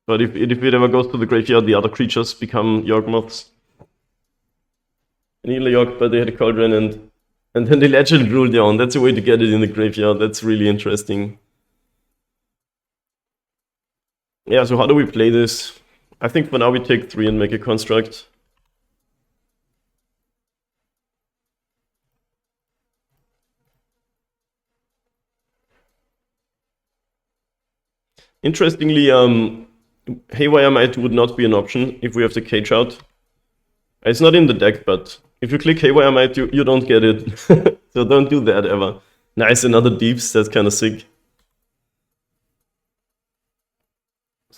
But if it ever goes to the graveyard, the other creatures become Yawgmoths. Needle Yawg, but they had a Cauldron and then the Legend ruled down. That's a way to get it in the graveyard. That's really interesting. Yeah, so how do we play this? I think for now we take 3 and make a construct. Interestingly, Haywire Might would not be an option if we have the Cage out. It's not in the deck, but if you click Haywire Might, you don't get it. So don't do that ever. Nice, another Deeps, that's kind of sick.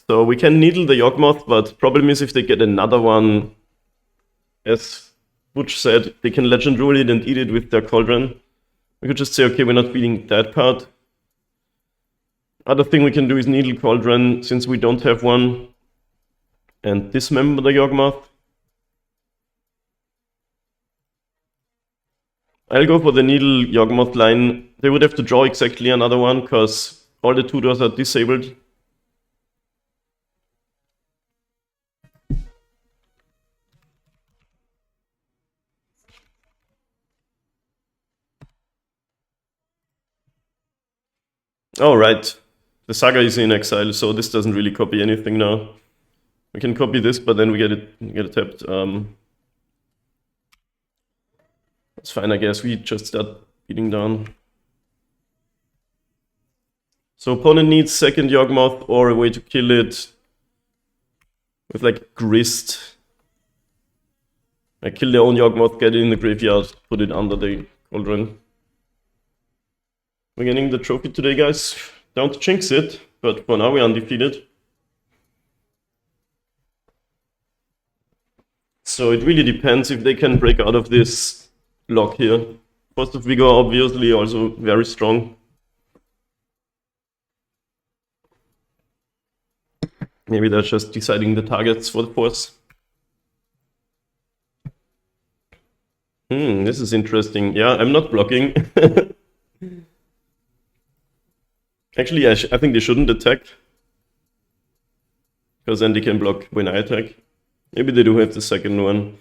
So we can Needle the Yawgmoth, but problem is if they get another one, as Butch said, they can Legend Rule it and eat it with their Cauldron. We could just say, okay, we're not beating that card. Other thing we can do is Needle Cauldron, since we don't have one, and dismember the Yawgmoth. I'll go for the Needle Yawgmoth line. They would have to draw exactly another one, because all the 2-doors are disabled. Oh, right. The Saga is in exile, so this doesn't really copy anything now. We can copy this, but then we get it tapped. That's fine, I guess. We just start beating down. So opponent needs second Yawgmoth or a way to kill it with like Grist. I kill their own Yawgmoth, get it in the graveyard, put it under the Cauldron. We're getting the trophy today, guys. Don't jinx it, but for now we're undefeated. So it really depends if they can break out of this lock here. First of Vigor obviously also very strong. Maybe they're just deciding the targets for the force. This is interesting. Yeah, I'm not blocking. Actually, I think they shouldn't attack. Because then they can block when I attack. Maybe they do have the second one.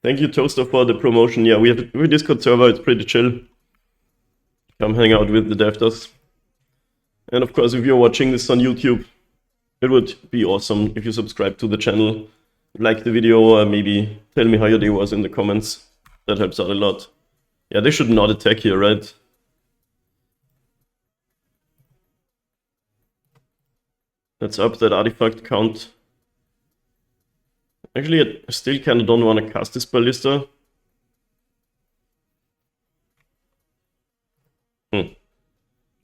Thank you, Toaster, for the promotion. Yeah, we have a Discord server. It's pretty chill. Come hang out with the defters. And of course, if you're watching this on YouTube, it would be awesome if you subscribe to the channel, like the video, or maybe tell me how your day was in the comments. That helps out a lot. Yeah, they should not attack here, right? Let's up that artifact count. Actually, I still kind of don't want to cast this Ballista.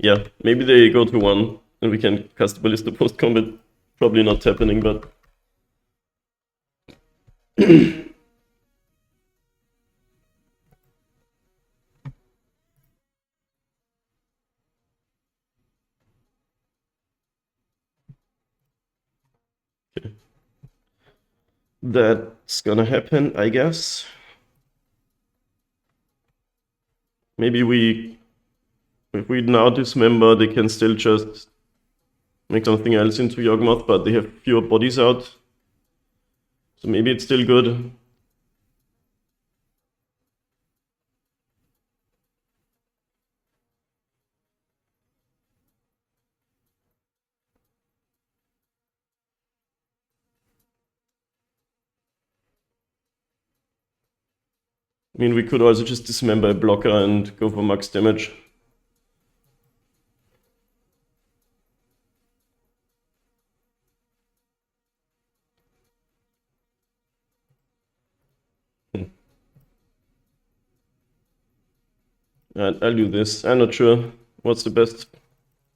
Yeah, maybe they go to 1 and we can cast the Ballista post-combat. Probably not happening, but... Okay. That's gonna happen, I guess. Maybe if we now dismember, they can still just make something else into Yawgmoth, but they have fewer bodies out. So maybe it's still good. I mean, we could also just dismember a blocker and go for max damage. I'll do this. I'm not sure what's the best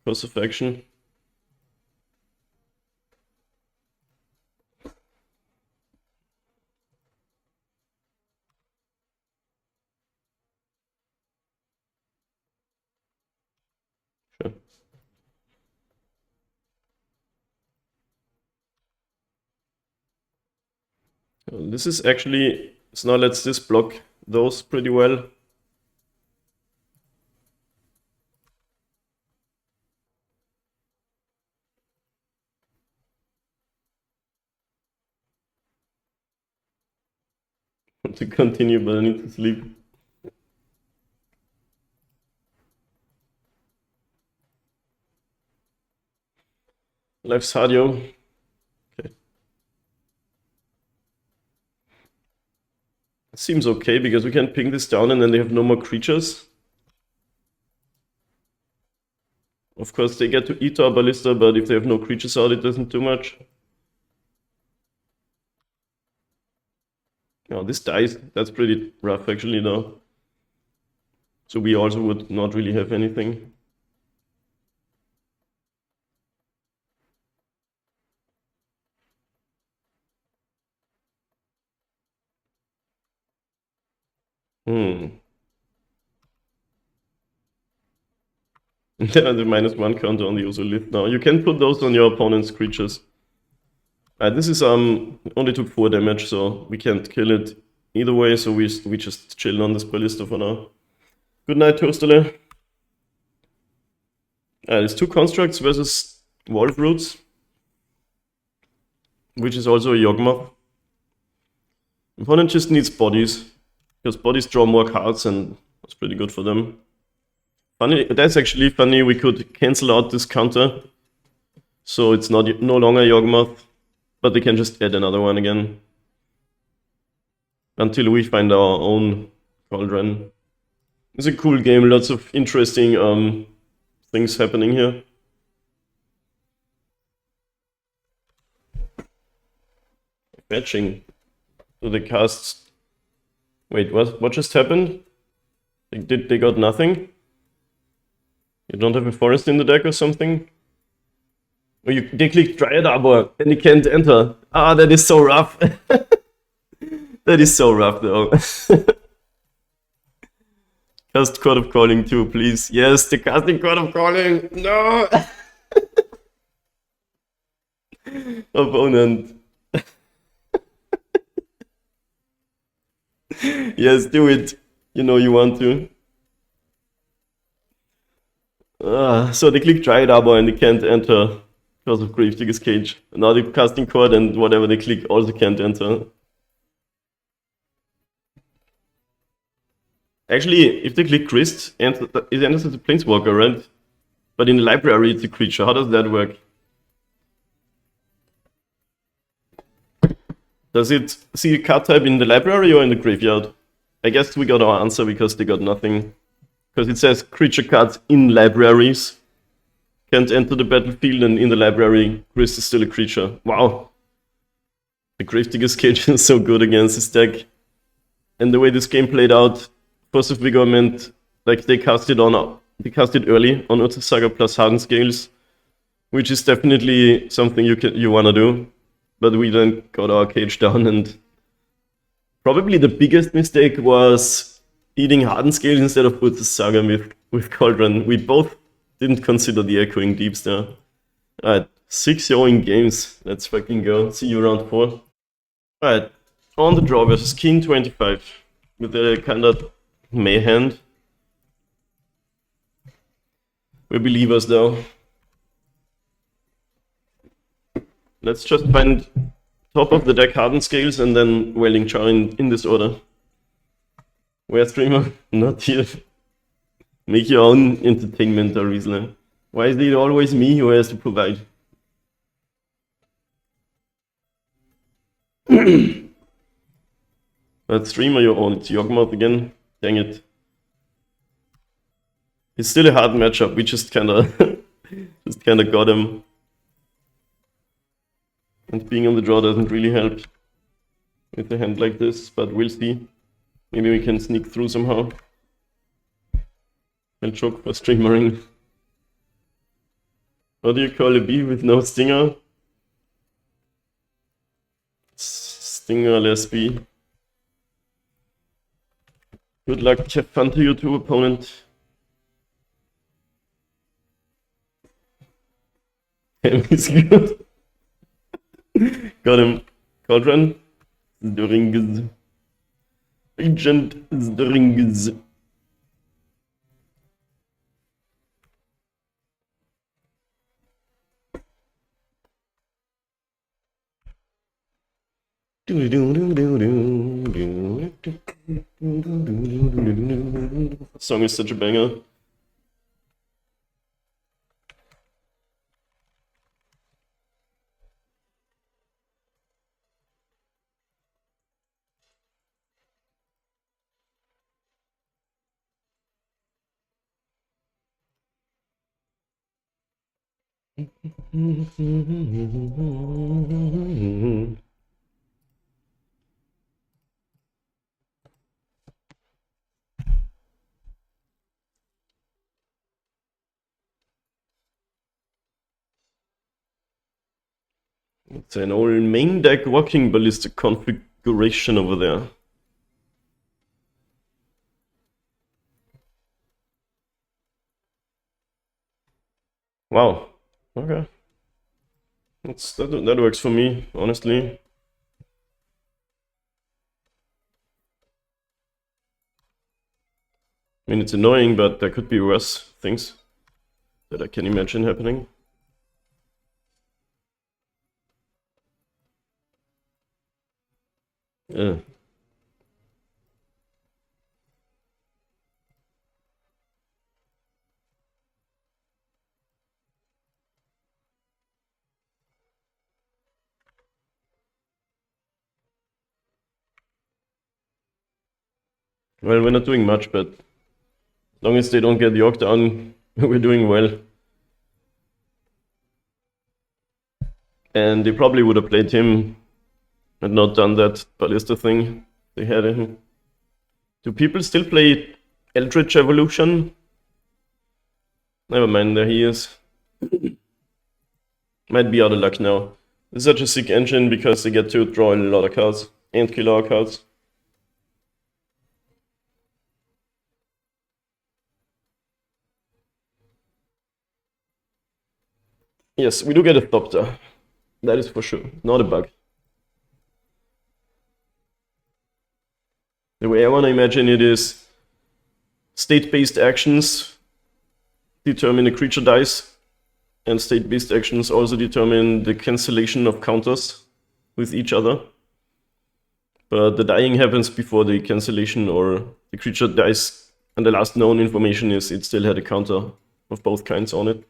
course of action. Sure. This is actually, so now let's this block those pretty well. To continue, but I need to sleep. Life's hard, yo. Okay. It seems okay because we can ping this down and then they have no more creatures. Of course, they get to eat our Ballista, but if they have no creatures out, it doesn't do much. Oh, this dies. That's pretty rough, actually, though. So we also would not really have anything. The -1 counter on the Usolith now. You can put those on your opponent's creatures. This is only took 4 damage, so we can't kill it either way, so we just chill on this Ballista for now. Good night, Toasterle. There's 2 constructs versus Wolf Roots, which is also a Yawgmoth. Opponent just needs bodies, because bodies draw more cards and that's pretty good for them. Funny, that's actually funny, we could cancel out this counter, so it's no longer Yawgmoth, but they can just add another one again. Until we find our own Cauldron. It's a cool game, lots of interesting things happening here. Fetching. So they cast Wait, what just happened? They got nothing? You don't have a forest in the deck or something? Or they click Dryad Arbor and they can't enter. Ah, that is so rough. That is so rough though. Cast Court of Calling too, please. Yes, the casting Court of Calling. No! Opponent. Yes, do it. You know you want to. So they click Dryad Arbor and they can't enter because of Gravedigger's Cage. Now the casting Court and whatever they click also can't enter. Actually, if they click Christ, it enters as a Planeswalker, right? But in the library it's a creature. How does that work? Does it see a card type in the library or in the graveyard? I guess we got our answer because they got nothing. Because it says creature cards in libraries can't enter the battlefield, and in the library, Christ is still a creature. Wow. The Gravedigger's Cage is so good against this deck. And the way this game played out, Force of Vigor meant like they cast it early on Urza Saga plus Hardened Scales, which is definitely something you wanna do. But we then got our cage down, and probably the biggest mistake was eating Hardened Scales instead of Urza Saga with Cauldron. We both didn't consider the Echoing Deeps there. Alright, 6-0 in games. Let's fucking go. See you round 4. Alright, on the draw versus King 25 with a kind of May hand. We're believers though. Let's just find top of the deck Hardened Scales and then Wailing Jar in this order. Where's Streamer? Not here. Make your own entertainment, Arisla. Why is it always me who has to provide? But Streamer, you own it. Yawgmoth again. Dang it. It's still a hard matchup. We just kinda got him. And being on the draw doesn't really help with a hand like this, but we'll see. Maybe we can sneak through somehow. I'll choke for streamering. What do you call a bee with no stinger? Stingerless bee. Good luck, have fun to you too, opponent. He's good. Got him. Cauldron. The rings. Agent is the rings. Song is such a banger. It's an old main deck walking ballistic configuration over there. Wow. Okay. That works for me, honestly. I mean, it's annoying, but there could be worse things that I can imagine happening. Yeah. Well, we're not doing much, but as long as they don't get York down, we're doing well. And they probably would have played him and not done that ballista thing they had him. Do people still play Eldritch Evolution? Never mind, there he is. Might be out of luck now. It's such a sick engine because they get to draw in a lot of cards and kill our cards. Yes, we do get a Thopter. That is for sure. Not a bug. The way I want to imagine it is state-based actions determine the creature dice, and state-based actions also determine the cancellation of counters with each other. But the dying happens before the cancellation, or the creature dies, and the last known information is it still had a counter of both kinds on it.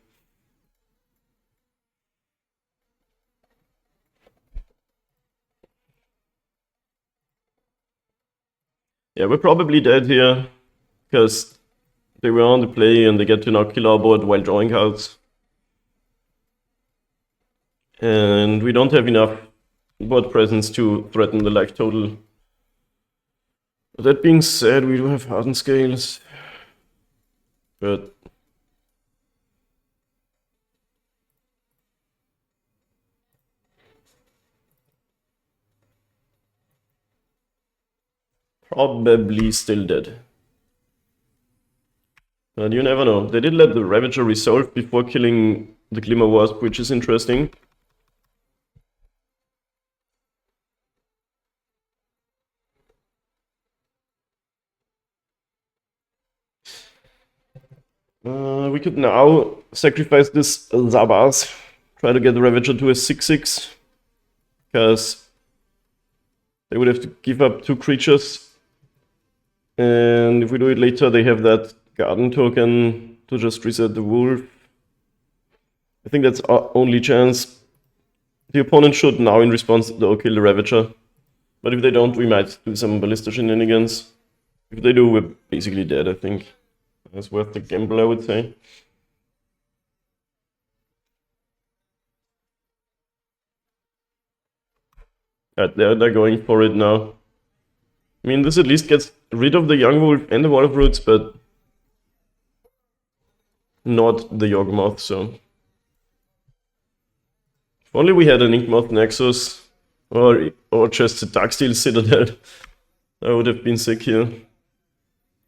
Yeah, we're probably dead here, because they were on the play and they get to now kill our board while drawing cards. And we don't have enough board presence to threaten the life total. But that being said, we do have hardened scales. But probably still dead. But you never know. They did let the Ravager resolve before killing the Glimmer Wasp, which is interesting. We could now sacrifice this Zabas, try to get the Ravager to a 6/6, because they would have to give up 2 creatures. And if we do it later, they have that garden token to just reset the wolf. I think that's our only chance. The opponent should now, in response, though, kill the Ravager. But if they don't, we might do some ballista shenanigans. If they do, we're basically dead, I think. That's worth the gamble, I would say. They're going for it now. I mean, this at least gets rid of the Young Wolf and the Wall of Roots, but not the Yawgmoth, so... If only we had an Inkmoth Nexus, or just a Darksteel Citadel, that would have been sick here.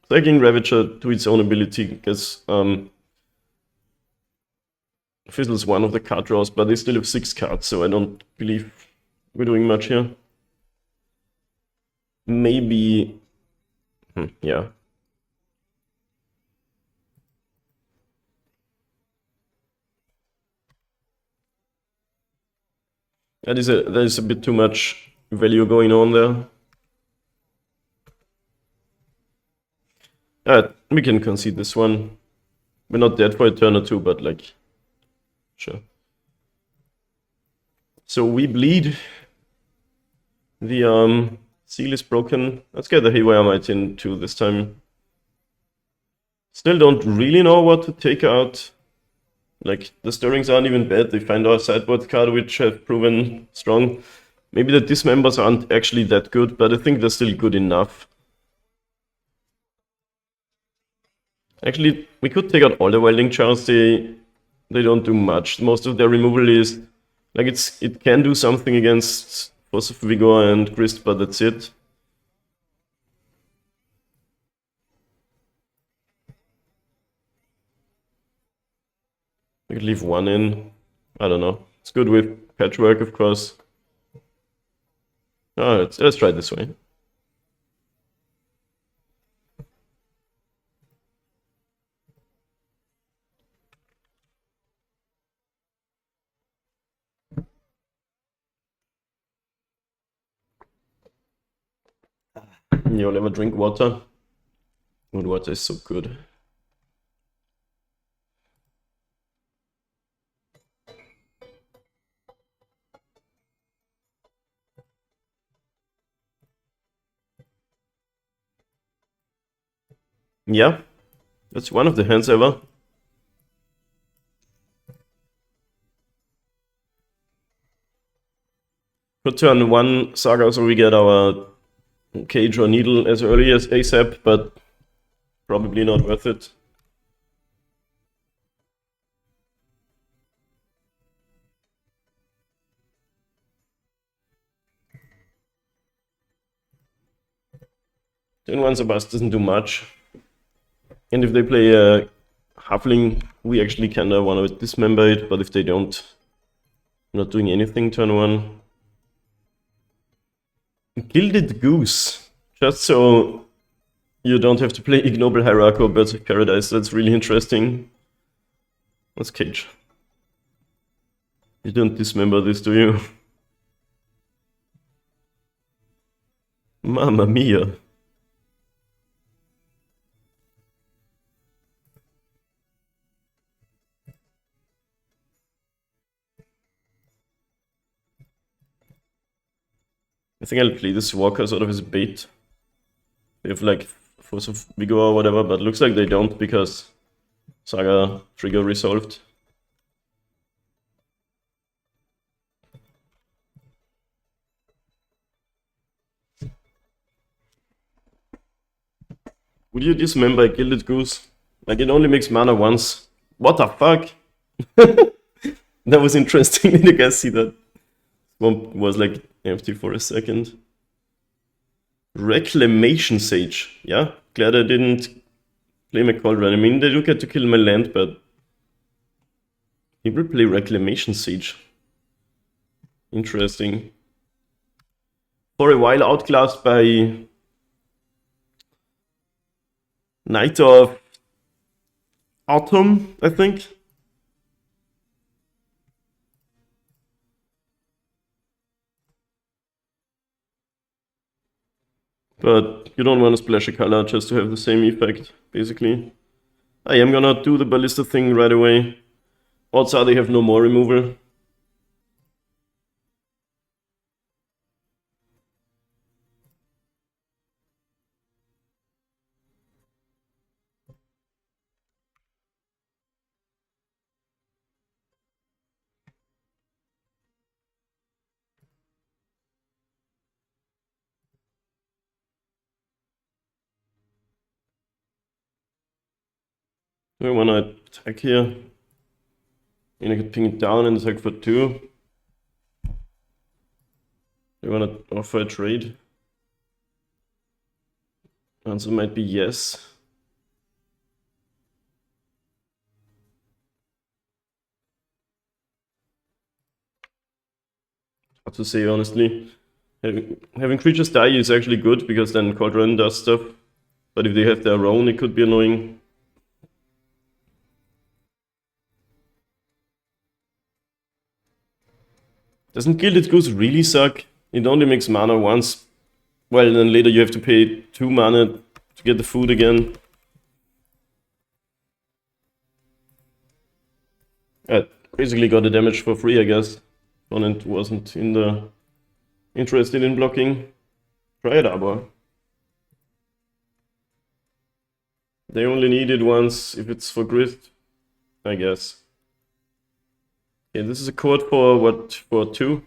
Taking Ravager to its own ability, because fizzles one of the card draws, but they still have 6 cards, so I don't believe we're doing much here. Maybe... yeah. That is a bit too much value going on there. We can concede this one. We're not dead for a turn or two, but like... Sure. So we bleed. The seal is broken. Let's get the Haywire Might in too this time. Still don't really know what to take out. Like, the stirrings aren't even bad. They find our sideboard card, which have proven strong. Maybe the dismembers aren't actually that good, but I think they're still good enough. Actually, we could take out all the Wilding Chars. They don't do much. Most of their removal is... Like, it can do something against Force of Vigor and Grist, but that's it. We could leave 1 in. I don't know. It's good with Patchwork, of course. Let's try it this way. You'll ever drink water? Good water is so good. Yeah, that's one of the hands ever. For turn 1 Saga, so we get our Cage or Needle as early as ASAP, but probably not worth it. Then once a bust doesn't do much. And if they play a Halfling, we actually kinda wanna dismember it, but if they don't, I'm not doing anything turn 1. Gilded Goose. Just so you don't have to play Ignoble Hierarch or Birds of Paradise, that's really interesting. What's Cage? You don't dismember this, do you? Mamma mia. I think I'll play this Walker sort of as bait. They have like Force of Vigor or whatever, but looks like they don't because Saga trigger resolved. Would you dismember a Gilded Goose? Like, it only makes mana once. What the fuck? That was interesting. Did you guys see that? Swamp was like empty for a second. Reclamation Sage. Yeah, glad I didn't play my Cauldron. I mean, they do get to kill my land, but people play Reclamation Sage. Interesting. For a while outclassed by Knight of Autumn, I think. But you don't want to splash a color just to have the same effect, basically. I am gonna do the Ballista thing right away. Odds are they have no more removal. I wanna attack here. And I could ping it down and attack for 2. I wanna offer a trade. Answer might be yes. Hard to say, honestly. Having creatures die is actually good, because then Cauldron does stuff. But if they have their own, it could be annoying. Doesn't Gilded Goose really suck? It only makes mana once. Well, then later you have to pay 2 mana to get the food again. I basically got the damage for free, I guess. Opponent wasn't interested in blocking. Try it, Arbor. They only need it once if it's for grit, I guess. Okay, this is a chord for what? For 2?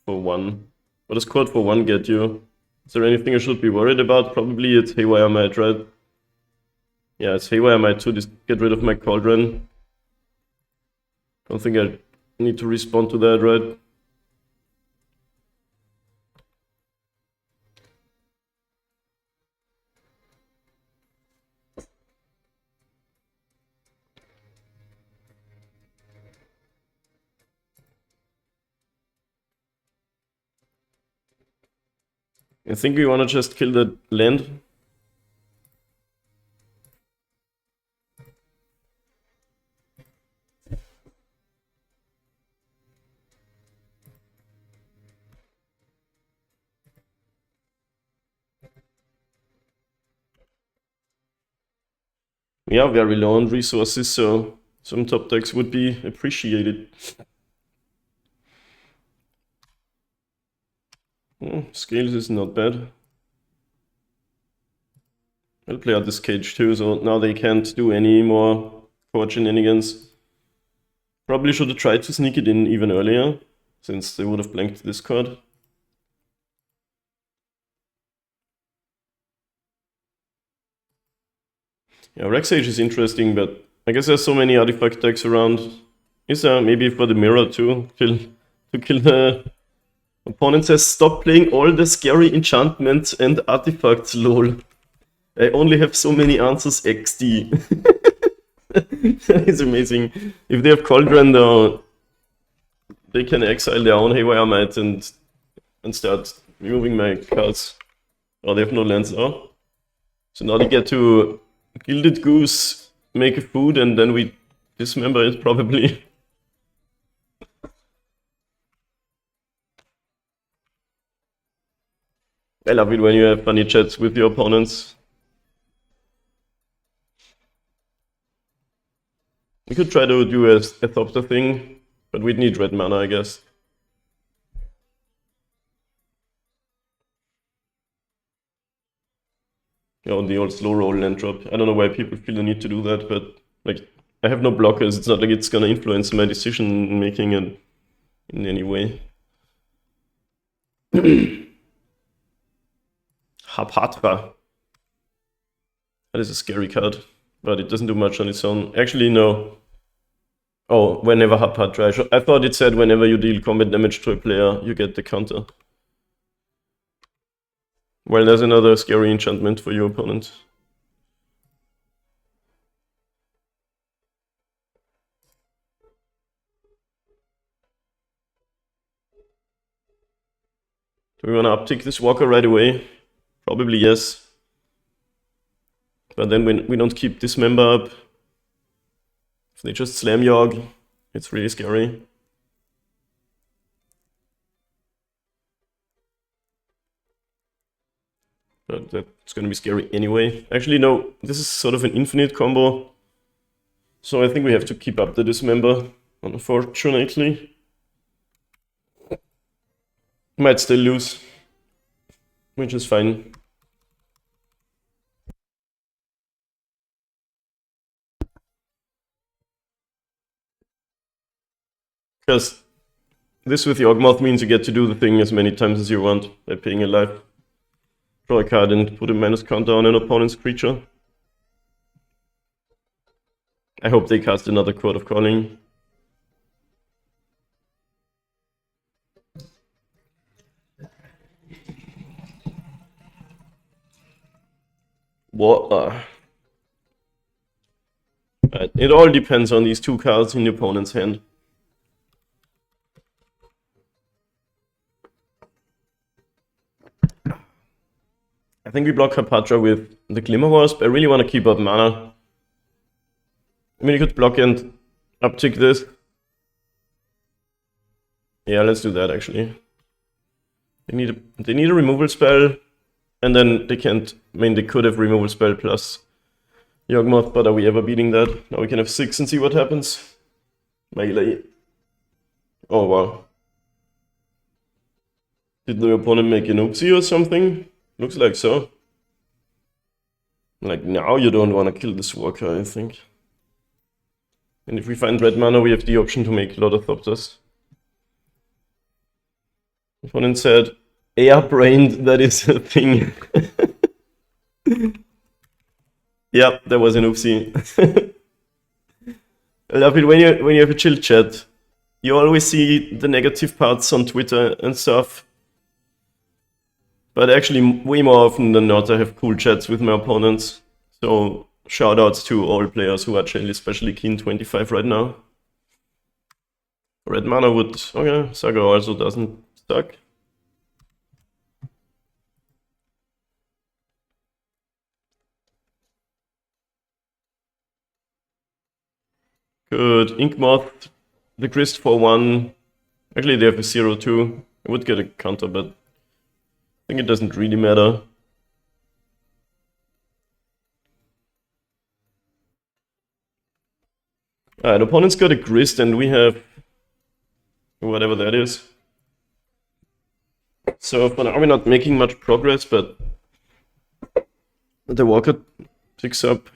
For 1. What does chord for 1 get you? Is there anything I should be worried about? Probably it's Haywire Might, right? Yeah, it's Haywire Might to just get rid of my Cauldron. Don't think I need to respond to that, right? I think we want to just kill that land. We are very low on resources, so some top decks would be appreciated. Scales is not bad. I'll play out this Cage too, so now they can't do any more core shenanigans. Probably should have tried to sneak it in even earlier, since they would have blanked this card. Yeah, Rexage is interesting, but I guess there's so many artifact decks around. Is there maybe for the mirror too? To kill the opponent says stop playing all the scary enchantments and artifacts, lol. I only have so many answers XD. That is amazing. If they have Cauldron though, they can exile their own Haywire Might and start removing my cards. Oh, they have no lands. Oh. So now they get to Gilded Goose, make a food, and then we dismember it, probably. I love it when you have funny chats with your opponents. We could try to do a Thopter thing, but we'd need red mana, I guess. Oh, the old slow roll land drop. I don't know why people feel the need to do that, but like I have no blockers. It's not like it's gonna influence my decision making in any way. Hapatra. That is a scary card, but it doesn't do much on its own. Actually, no. Oh, whenever Hapatra. I thought it said whenever you deal combat damage to a player, you get the counter. Well, there's another scary enchantment for your opponent. Do we want to uptick this Walker right away? Probably yes. But then when we don't keep this member up, if they just slam Yogg, it's really scary. But that's going to be scary anyway. Actually, no, this is sort of an infinite combo. So I think we have to keep up the dismember, unfortunately. Might still lose, which is fine. Because this with Yawgmoth means you get to do the thing as many times as you want by paying a life. Draw a card and put a minus counter on an opponent's creature. I hope they cast another Court of Calling. What? It all depends on these two cards in the opponent's hand. I think we block Hapatra with the Glimmer Wasp. I really want to keep up mana. I mean, you could block and uptick this. Yeah, let's do that actually. They need a removal spell, and then they can't. I mean, they could have removal spell plus Yawgmoth, but are we ever beating that? Now we can have 6 and see what happens. Melee. Oh wow. Did the opponent make an oopsie or something? Looks like so. Like, now you don't want to kill this Walker, I think. And if we find red mana, we have the option to make a lot of Thopters. Opponent said, air-brained, that is a thing. Yep, that was an oopsie. I love it when you have a chill chat. You always see the negative parts on Twitter and stuff. But actually, way more often than not, I have cool chats with my opponents. So, shoutouts to all players who are chill, especially Keen 25 right now. Red mana would... Okay, Saga also doesn't suck. Good. Inkmoth, the Grist for 1. Actually, they have a 0-2. I would get a counter, but I think it doesn't really matter. Alright, opponent's got a Grist and we have whatever that is. So for now we're not making much progress, but the Walker picks up.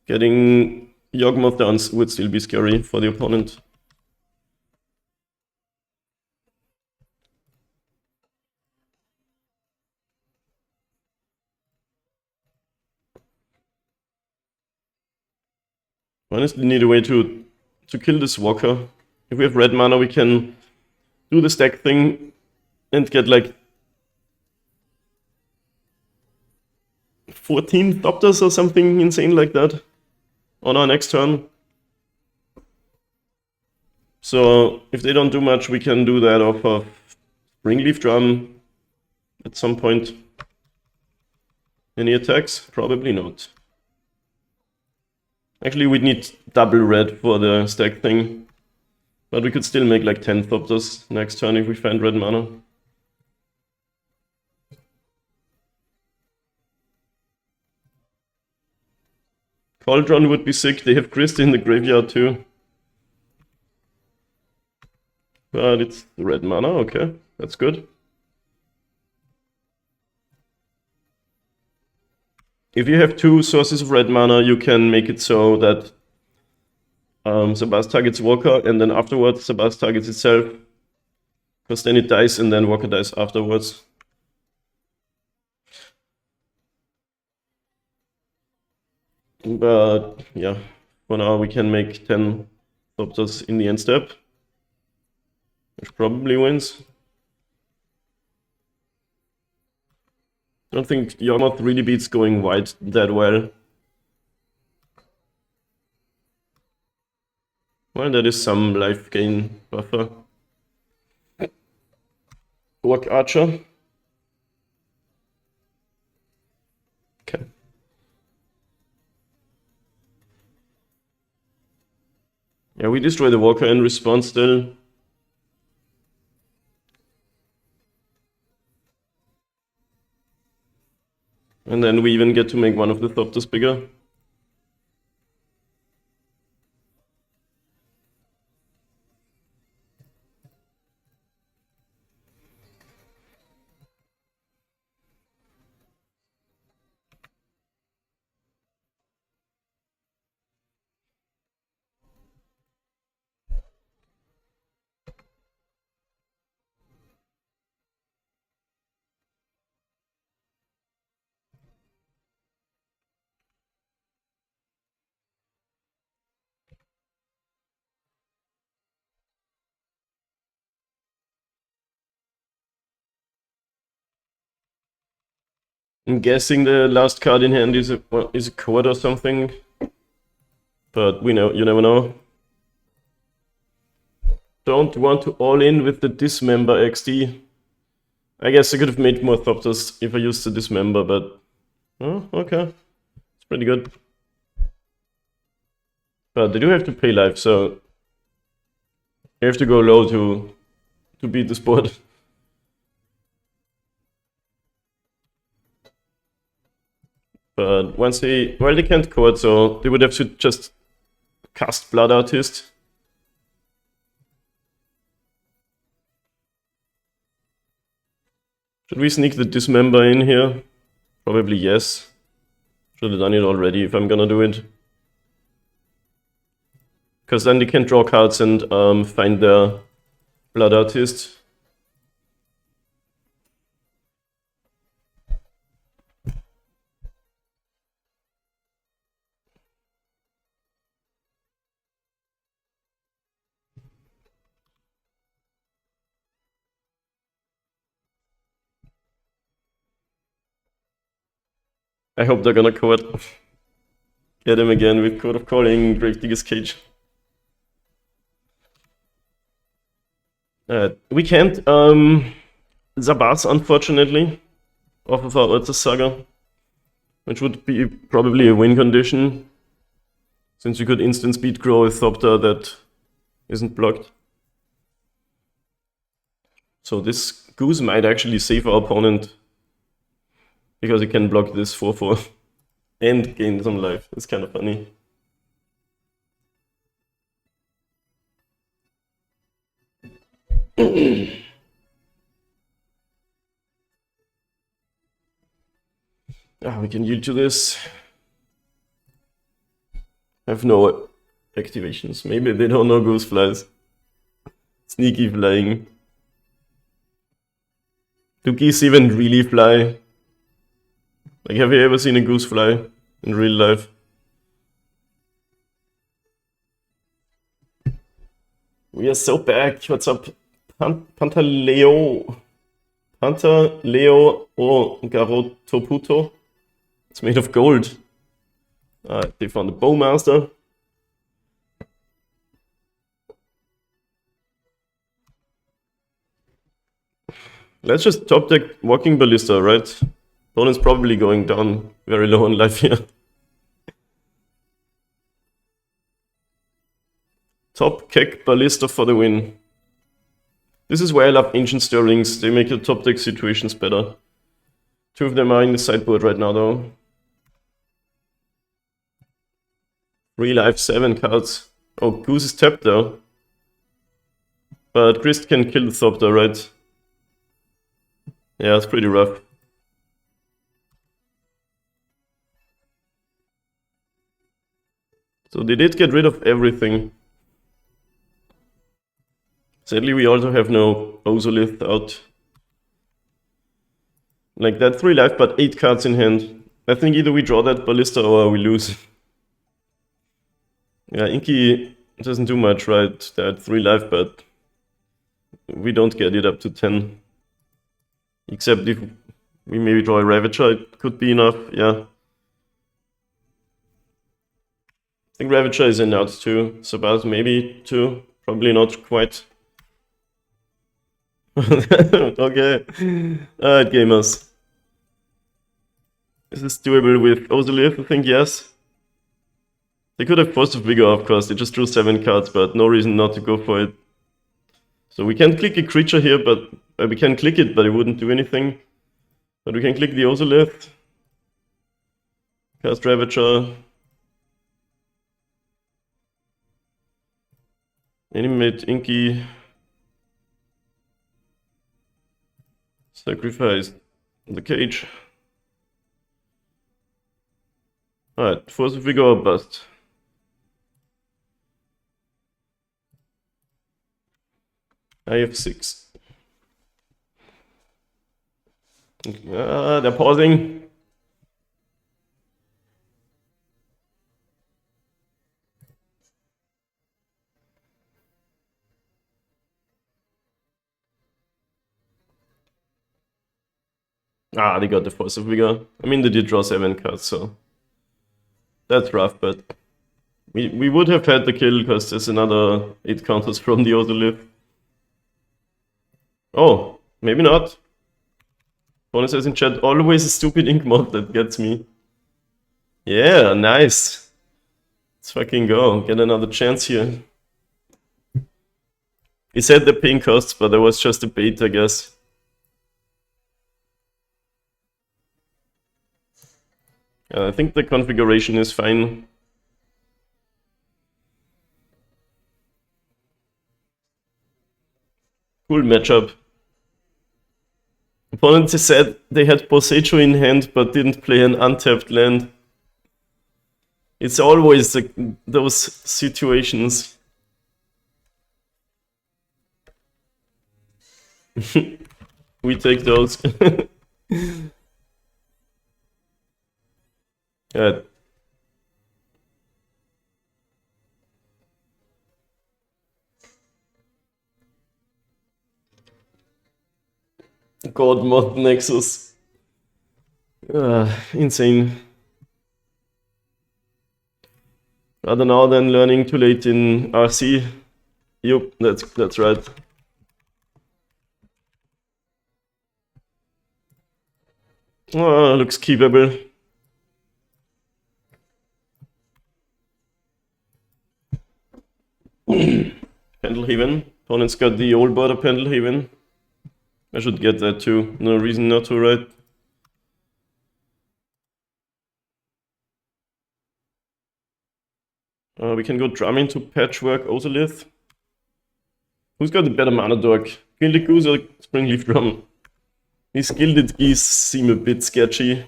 Getting Yawgmoth down would still be scary for the opponent. Honestly, need a way to kill this walker. If we have red mana, we can do the stack thing and get like 14 Thopters or something insane like that on our next turn. So if they don't do much, we can do that off of Springleaf Drum at some point. Any attacks? Probably not. Actually, we'd need double red for the stack thing. But we could still make like 10 Thopters next turn if we find red mana. Cauldron would be sick. They have Grist in the graveyard too. But it's the red mana, okay. That's good. If you have two sources of red mana, you can make it so that Sabas targets Walker, and then afterwards Sabas targets itself. Because then it dies, and then Walker dies afterwards. But yeah, for now we can make 10 Thopters in the end step, which probably wins. I don't think Yawgmoth really beats going white that well. Well, that is some life gain buffer. Orc Archer. Okay. Yeah, we destroy the Walker in response still. And then we even get to make one of the Thopters bigger. I'm guessing the last card in hand is a chord or something, but you never know. Don't want to all in with the Dismember XD. I guess I could have made more Thopters if I used the Dismember, but oh, okay, it's pretty good. But they do have to pay life, so you have to go low to beat this board. But once they can't chord, so they would have to just cast Blood Artist. Should we sneak the Dismember in here? Probably yes. Should have done it already if I'm gonna do it. Because then they can draw cards and find their Blood Artist. I hope they're gonna chord. Get him again with Code of Calling, Gravedigger's Cage. We can't Zabaz, unfortunately, off of our Urza Saga, which would be probably a win condition, since we could instant speed grow a Thopter that isn't blocked. So this Goose might actually save our opponent, because he can block this 4/4 and gain some life. It's kind of funny. We can yield to this. I have no activations. Maybe they don't know Goose flies. Sneaky flying. Do geese even really fly? Like, have you ever seen a goose fly in real life? We are so back. What's up? Pantaleo o Garotoputo. It's made of gold. They found the Bowmaster. Let's just top deck Walking Ballista, right? Opponent's probably going down very low on life here. Top Keck Ballista for the win. This is why I love Ancient Stirlings. They make your top deck situations better. 2 of them are in the sideboard right now though. 3 life, 7 cards. Oh, Goose is tapped though. But Christ can kill the Thopter, right? Yeah, it's pretty rough. So they did get rid of everything. Sadly, we also have no Ozolith out. Like that 3 life, but 8 cards in hand. I think either we draw that Ballista or we lose. Yeah, Inky doesn't do much, right? That 3 life, but we don't get it up to 10. Except if we maybe draw a Ravager, it could be enough, yeah. I think Ravager is in out too. Sabat maybe 2, probably not quite. Okay. Alright, gamers. Is this doable with Ozolith? I think yes. They could have Force of Vigor, of course. They just drew 7 cards, but no reason not to go for it. So we can click a creature here, but we can click it, but it wouldn't do anything. But we can click the Ozolith. Cast Ravager. Animate Inky. Sacrifice the cage. Alright, Force of Vigor or bust. I have 6. They're pausing. They got the Force of Vigor. I mean, they did draw 7 cards, so that's rough, but we would have had the kill because there's another 8 counters from the Ozolith. Oh, maybe not. Bonus says in chat, always a stupid ink mod that gets me. Yeah, nice. Let's fucking go. Get another chance here. He said the ping costs, but that was just a bait, I guess. I think the configuration is fine. Cool matchup. Opponents said they had Boseiju in hand but didn't play an untapped land. It's always those situations. We take those. Yeah. God mod Nexus. Insane. Rather now than learning too late in RC. Yup, that's right. Looks keepable. Pendlehaven. Opponent's got the old border Pendlehaven. I should get that too. No reason not to, right? We can go drum into Patchwork Ozolith. Who's got the better mana dork? Gilded Goose or Springleaf Drum? These Gilded Geese seem a bit sketchy.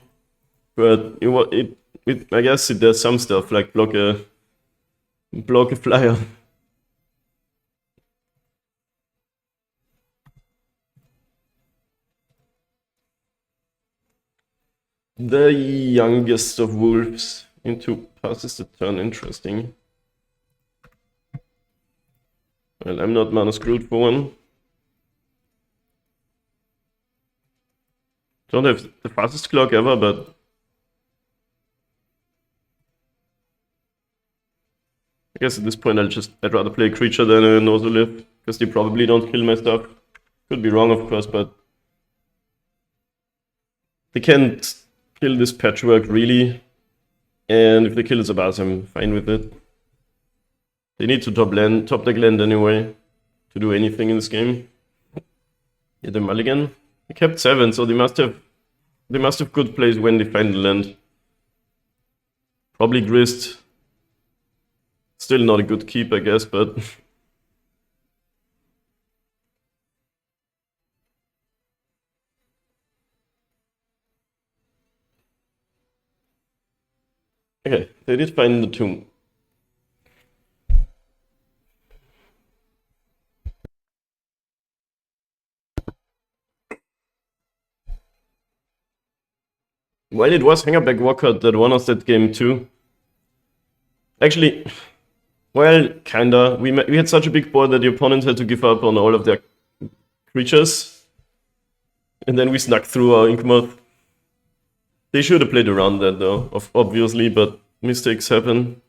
But I guess it does some stuff like block a flyer. The youngest of wolves into passes the turn. Interesting. Well, I'm not mana screwed for one. Don't have the fastest clock ever, but I guess at this point I'd rather play a creature than a Nosolive, because they probably don't kill my stuff. Could be wrong, of course, but they can't kill this patchwork really, and if they kill Zabaz, I'm fine with it. They need to top deck land anyway to do anything in this game. Yeah, the mulligan. They kept 7, so they must have good plays when they find the land. Probably Grist. Still not a good keep, I guess, but okay, they did find the tomb. Well, it was Hangerback Walkout that won us that game too. Actually, well, kinda. We had such a big board that the opponents had to give up on all of their creatures. And then we snuck through our Yawgmoth. They should have played around that though, obviously, but mistakes happen.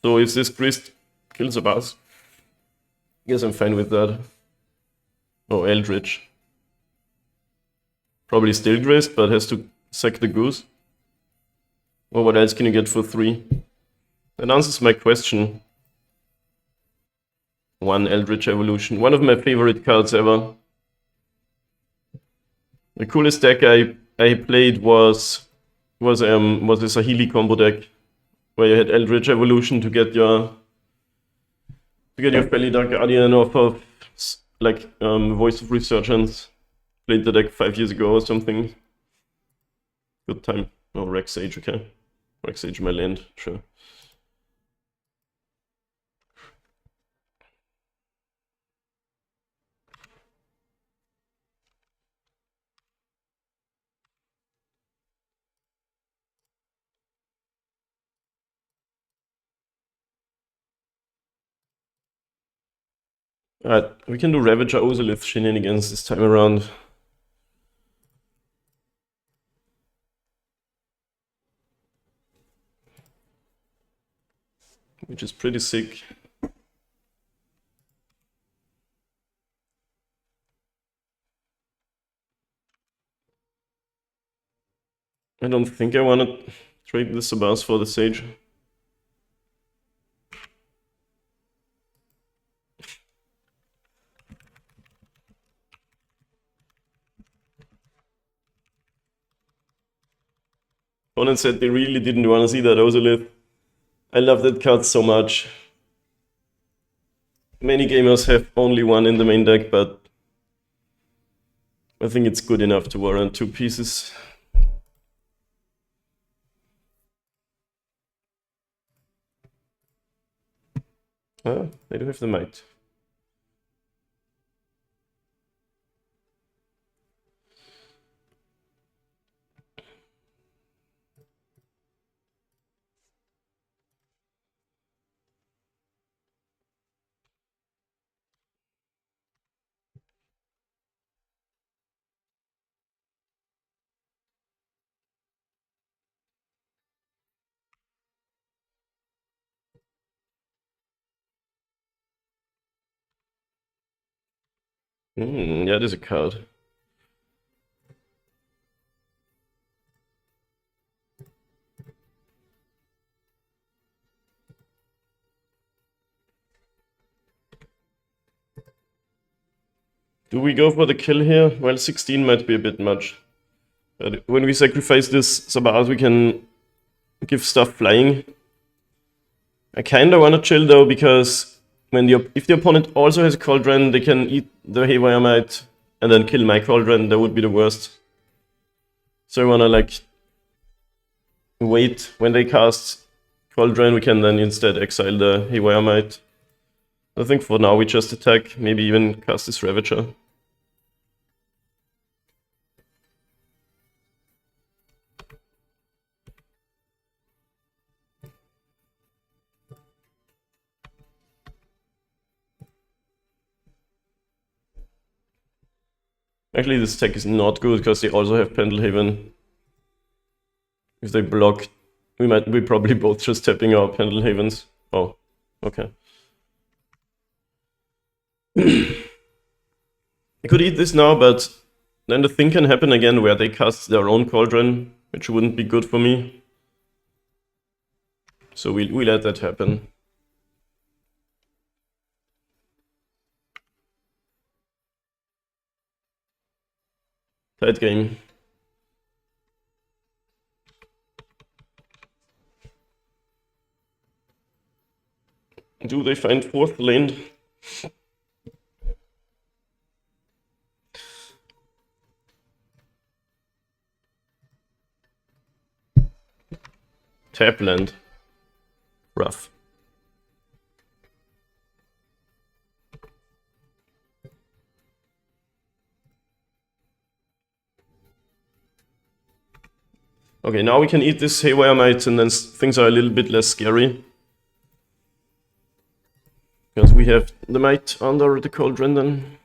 So if this Grist kills a boss, I guess I'm fine with that. Oh, Eldritch. Probably still Grist, but has to sack the goose. Well, what else can you get for 3? That answers my question. 1 Eldritch Evolution. One of my favorite cards ever. The coolest deck I played was this Sahili combo deck, where you had Eldritch Evolution to get your Felly Dark Guardian off of like Voice of Resurgence. Played the deck 5 years ago or something. Good time. Oh, Rex Sage, okay. Rex Sage my land, sure. Alright, we can do Ravager Ozolith shenanigans this time around. Which is pretty sick. I don't think I want to trade the Sabas for the Sage. Opponent said they really didn't want to see that Ozolith. I love that card so much. Many gamers have only one in the main deck, but I think it's good enough to warrant 2 pieces. Ah, they do have the might. Yeah, it is a card. Do we go for the kill here? Well, 16 might be a bit much. But when we sacrifice this Sabaz, we can give stuff flying. I kinda wanna chill though, because if the opponent also has a Cauldron, they can eat the Haywire Might and then kill my Cauldron. That would be the worst. So I wanna like wait when they cast Cauldron, we can then instead exile the Haywire Might. I think for now we just attack, maybe even cast this Ravager. Actually, this tech is not good because they also have Pendelhaven. If they block, we probably both just tapping our Pendelhavens. Oh, okay. I could eat this now, but then the thing can happen again where they cast their own Cauldron, which wouldn't be good for me. So we let that happen. Tight game. Do they find fourth lane? Tap land. Rough. Okay, now we can eat this Haywire Might and then things are a little bit less scary. Because we have the Might under the Cauldron then.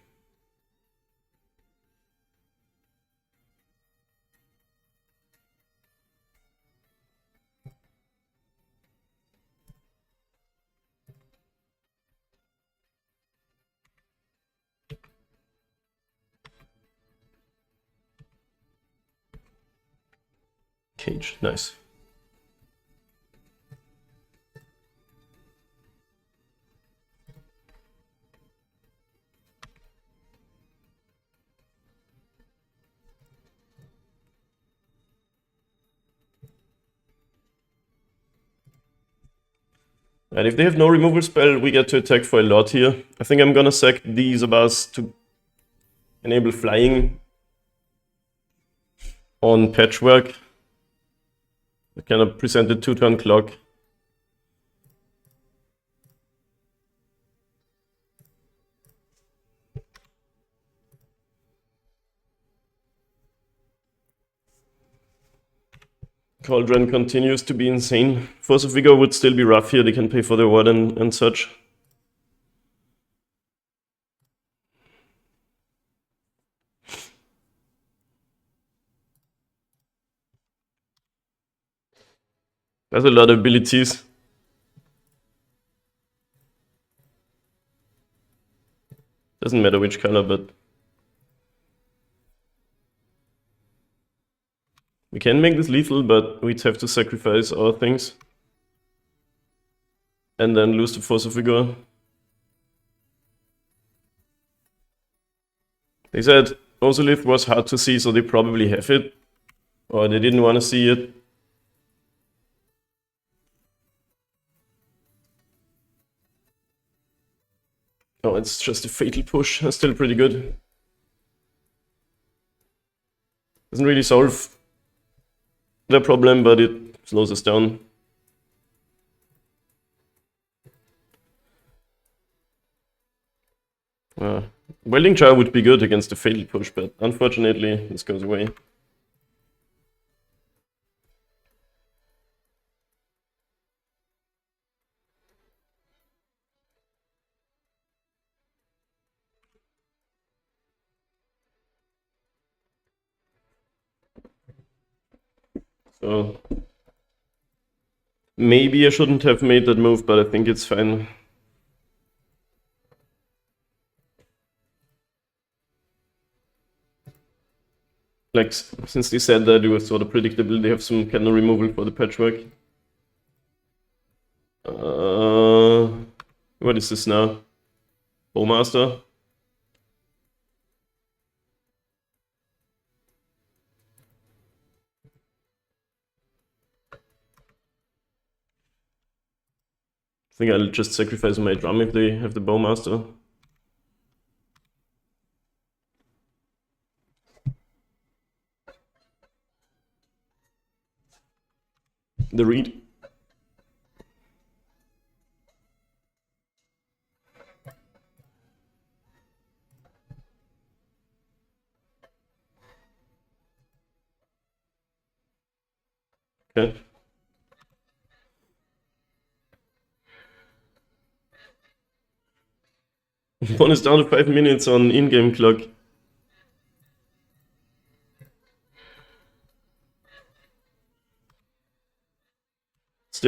Cage, nice. And if they have no removal spell, we get to attack for a lot here. I think I'm gonna sack these Zabas to enable flying on Patchwork. I kind of presented 2-turn clock. Cauldron continues to be insane. Force of Vigor would still be rough here, they can pay for the Warden and such. There's a lot of abilities. Doesn't matter which color, but we can make this lethal, but we'd have to sacrifice our things. And then lose the Force of Vigor. They said Ozolith was hard to see, so they probably have it. Or they didn't want to see it. Oh, it's just a fatal push. That's still pretty good. Doesn't really solve the problem, but it slows us down. Welding Jar would be good against the fatal push, but unfortunately this goes away. So maybe I shouldn't have made that move, but I think it's fine. Like, since they said that it was sort of predictable, they have some kind of removal for the Patchwork. What is this now? Bowmaster? I think I'll just sacrifice my drum if they have the Bowmaster. The read. Okay. One is down to 5 minutes on in-game clock.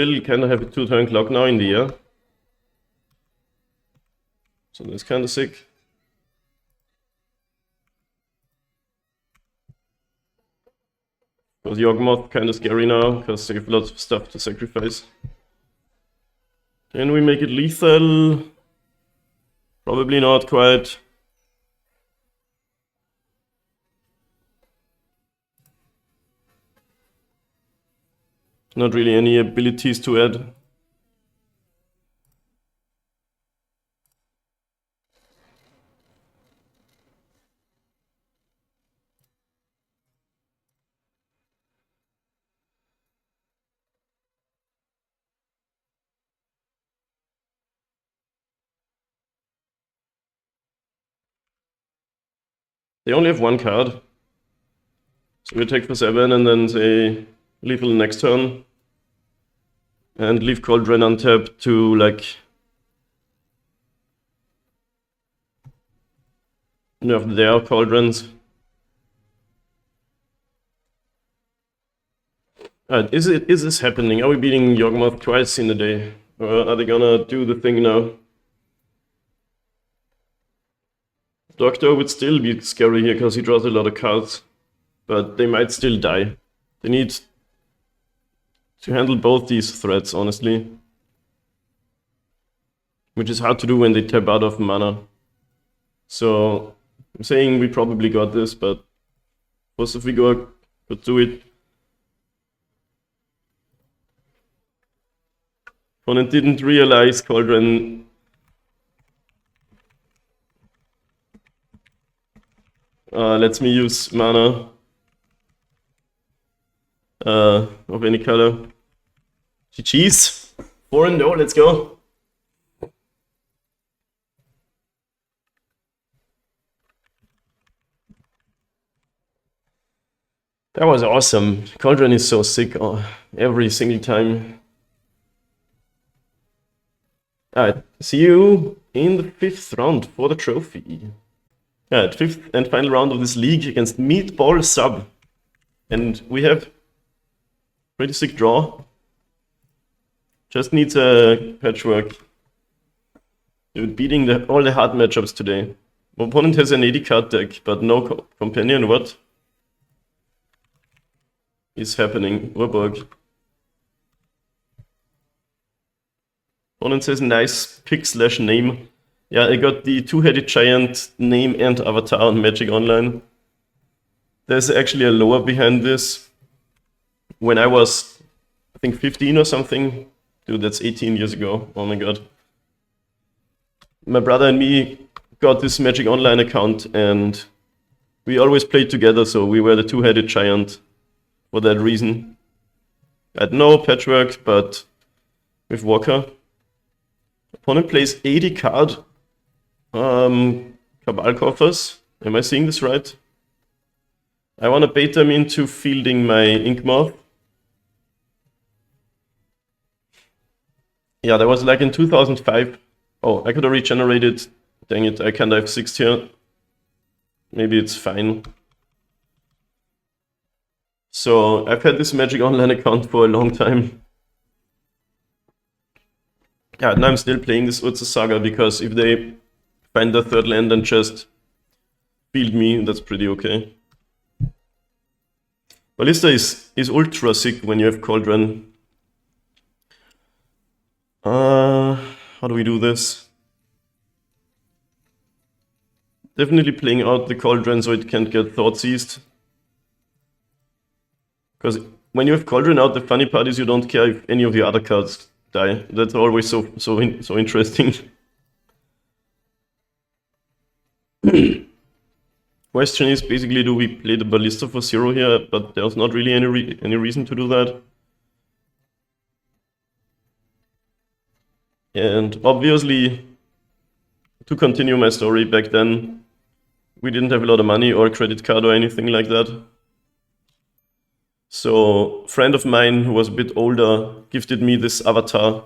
still kind of have a 2-turn clock now in the air. So that's kind of sick. Because Yawgmoth kind of scary now, because they have lots of stuff to sacrifice. Can we make it lethal? Probably not quite. Not really any abilities to add. They only have one card. So we attack for 7 and then say lethal next turn. And leave Cauldron untapped to like nerf their Cauldrons. Alright, is this happening? Are we beating Yawgmoth twice in a day? Or are they gonna do the thing now? Doctor would still be scary here because he draws a lot of cards. But they might still die. They need to handle both these threats, honestly. Which is hard to do when they tap out of mana. So, I'm saying we probably got this, but most if we could do it. Opponent didn't realize Cauldron. Lets me use mana of any color. GG's. 4-0, let's go. That was awesome. Cauldron is so sick every single time. Alright, see you in the 5th round for the trophy. Alright, 5th and final round of this league against Meatball Sub. And we have pretty sick draw. Just needs a patchwork. Dude, beating all the hard matchups today. My opponent has an 80 card deck, but no companion. What is happening? Warburg. Opponent says nice pick/name. Yeah, I got the two-headed giant name and avatar on Magic Online. There's actually a lore behind this. When I was, I think, 15 or something. Dude, that's 18 years ago. Oh my god. My brother and me got this Magic Online account and we always played together, so we were the two-headed giant for that reason. I had no patchwork, but with Walker. Opponent plays 80 card Cabal Coffers. Am I seeing this right? I want to bait them into fielding my Inkmoth. Yeah, that was like in 2005. Oh, I could have regenerated. Dang it, I can't have 6 here. Maybe it's fine. So, I've had this Magic Online account for a long time. Yeah, now I'm still playing this Urza Saga because if they find the 3rd land and just field me, that's pretty okay. Ballista is ultra sick when you have Cauldron. How do we do this? Definitely playing out the Cauldron so it can't get Thought Seized. Because when you have Cauldron out, the funny part is you don't care if any of your other cards die. That's always so interesting. Question is basically, do we play the Ballista for 0 here? But there's not really any reason to do that. And obviously, to continue my story, back then we didn't have a lot of money or credit card or anything like that. So a friend of mine who was a bit older gifted me this avatar.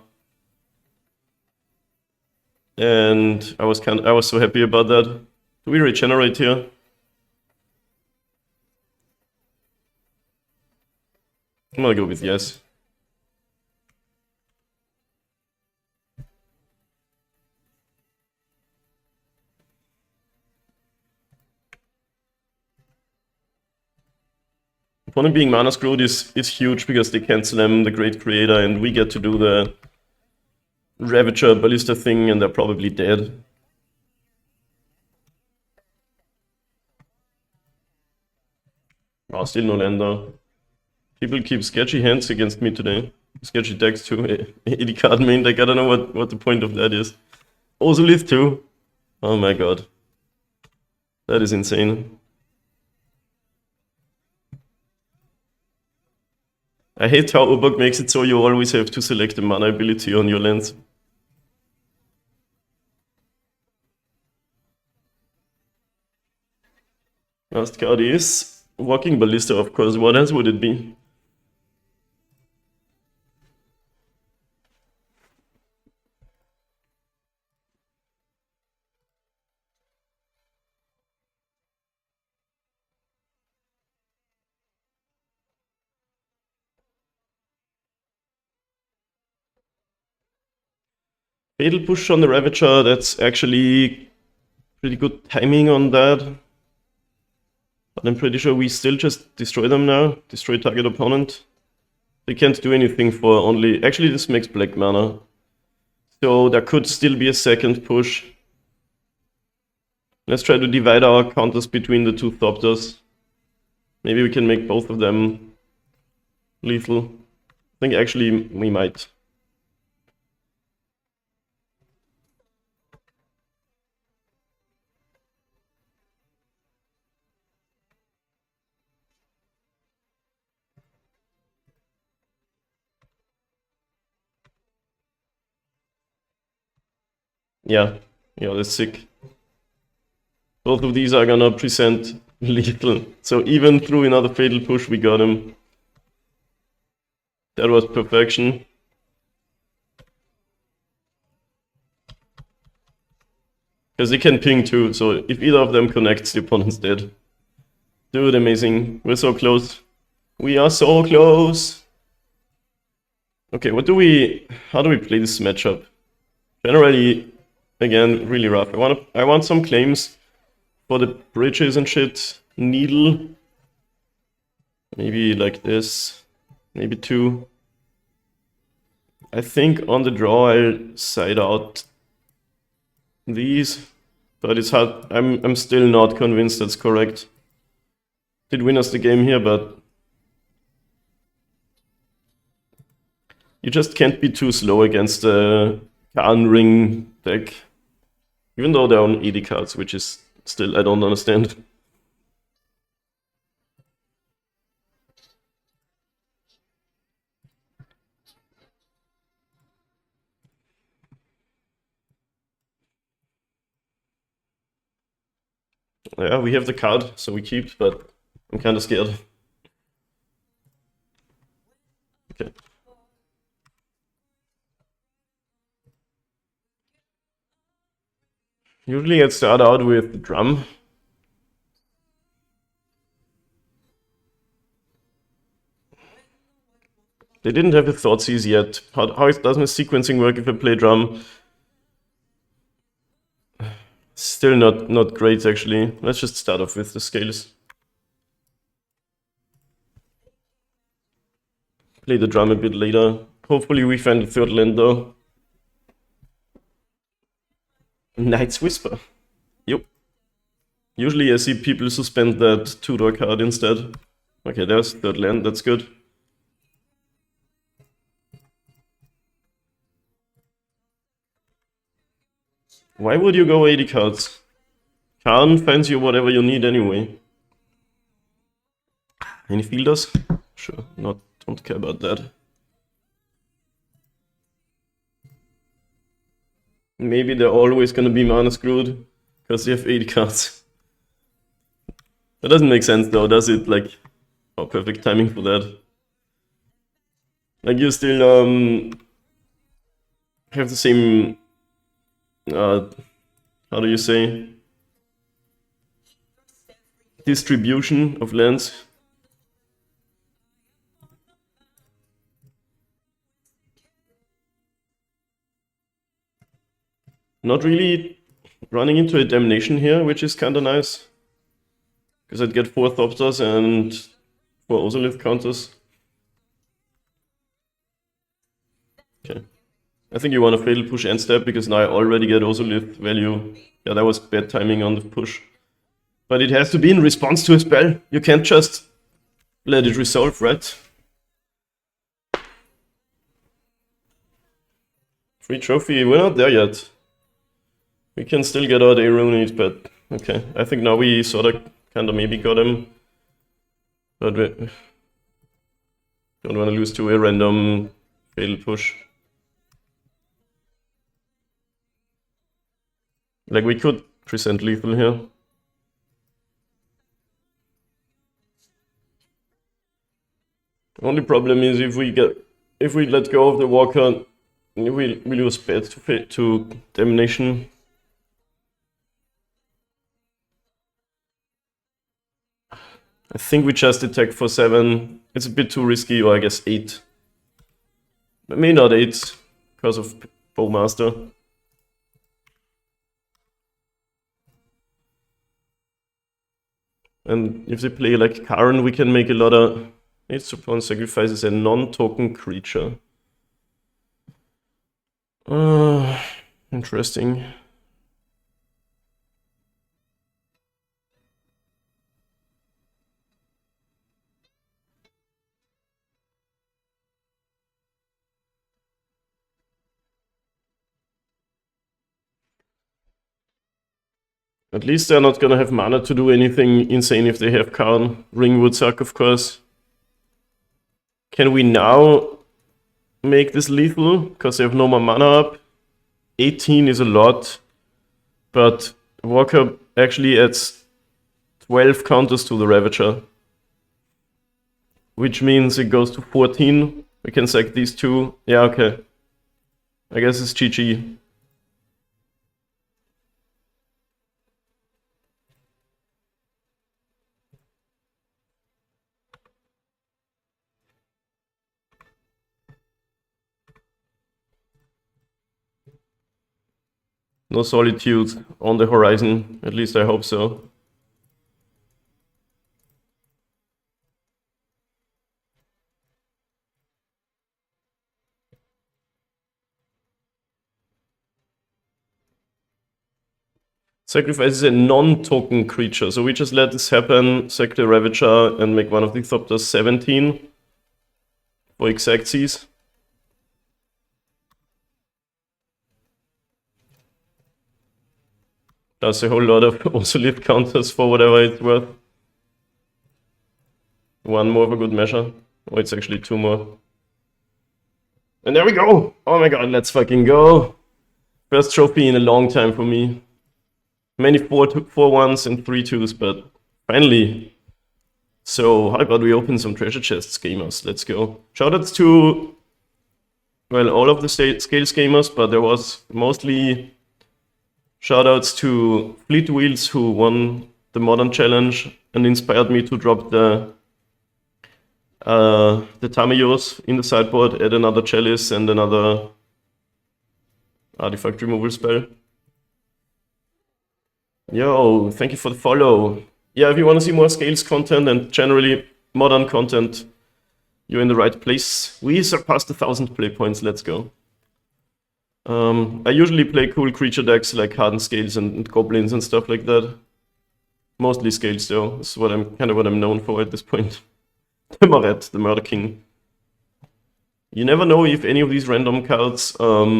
And I was so happy about that. Do we regenerate here? I'm gonna go with yes. Opponent being mana screwed is huge because they can't slam the Great Creator and we get to do the Ravager Ballista thing and they're probably dead. Oh, still no lander. People keep sketchy hands against me today. Sketchy decks too. 80 card main deck, I don't know what the point of that is. Also Lith too. Oh my god. That is insane. I hate how Ubok makes it so you always have to select the mana ability on your lands. Last card is Walking Ballista, of course. What else would it be? Fatal Push on the Ravager, that's actually pretty good timing on that. But I'm pretty sure we still just destroy them now. Destroy target opponent. They can't do anything for only... Actually, this makes black mana. So there could still be a second push. Let's try to divide our counters between the two Thopters. Maybe we can make both of them lethal. I think actually we might. Yeah, that's sick. Both of these are gonna present lethal. So even through another Fatal Push, we got him. That was perfection. Because they can ping too, so if either of them connects, the opponent's dead. Dude, amazing. We're so close. We are so close. Okay, how do we play this matchup? Generally, again, really rough. I want some claims for the bridges and shit. Needle. Maybe like this. Maybe 2. I think on the draw I'll side out these. But it's hard. I'm still not convinced that's correct. Did win us the game here, but you just can't be too slow against the Khan Ring deck. Even though they're on 80 cards, which is still, I don't understand. Yeah, we have the card, so we keep, but I'm kind of scared. Okay. Usually I'd start out with the drum. They didn't have a Thoughtseize yet. How doesn't the sequencing work if I play drum? Still not great, actually. Let's just start off with the scales. Play the drum a bit later. Hopefully we find a third land though. Knight's Whisper. Yep. Usually I see people suspend that two-door card instead. Okay, there's third land, that's good. Why would you go 80 cards? Khan finds you whatever you need anyway. Any fielders? Sure, don't care about that. Maybe they're always gonna be mana screwed because they have 80 cards. That doesn't make sense though, does it? Like, oh, perfect timing for that. Like, you still have the same how do you say, distribution of lands. Not really running into a damnation here, which is kinda nice. Because I'd get 4 Thopters and for Ozolith counters. Okay. I think you want to fatal push end step because now I already get Ozolith value. Yeah, that was bad timing on the push. But it has to be in response to a spell. You can't just let it resolve, right? Free trophy, we're not there yet. We can still get out a Runit, but okay. I think now we sort of kind of maybe got him. But we don't want to lose to a random fatal push. Like we could present lethal here. Only problem is if we let go of the walker, we lose bad to damnation. I think we just attack for 7. It's a bit too risky, or I guess 8. Maybe not 8 because of Bowmaster. And if they play like Karen, we can make a lot of... Its upon sacrifices a non-token creature. Interesting. At least they're not gonna have mana to do anything insane if they have Karn. Ring would suck, of course. Can we now make this lethal? Because they have no more mana up. 18 is a lot. But Walker actually adds 12 counters to the Ravager. Which means it goes to 14. We can sack these two. Yeah, okay. I guess it's GG. No Solitude on the horizon, at least I hope so. Sacrifice is a non-token creature, so we just let this happen, sack the Ravager and make one of the Thopters 17 for Exactsies. Does a whole lot of Ozolith counters for whatever it's worth. One more of a good measure. Oh, it's actually 2 more. And there we go! Oh my god, let's fucking go! First trophy in a long time for me. Many 4-1s and 3-2s, but finally. So, how about we open some treasure chests, gamers? Let's go. Shoutouts to, well, all of the Scales gamers, but there was mostly shoutouts to Fleet Wheels, who won the Modern Challenge and inspired me to drop the Tamayos in the sideboard, add another Chalice and another artifact removal spell. Yo, thank you for the follow. Yeah, if you want to see more Scales content and generally modern content, you're in the right place. We surpassed 1,000 play points, let's go. I usually play cool creature decks like Hardened Scales and Goblins and stuff like that. Mostly Scales though, this is what I'm known for at this point. The Moret, the Murder King. You never know if any of these random cards are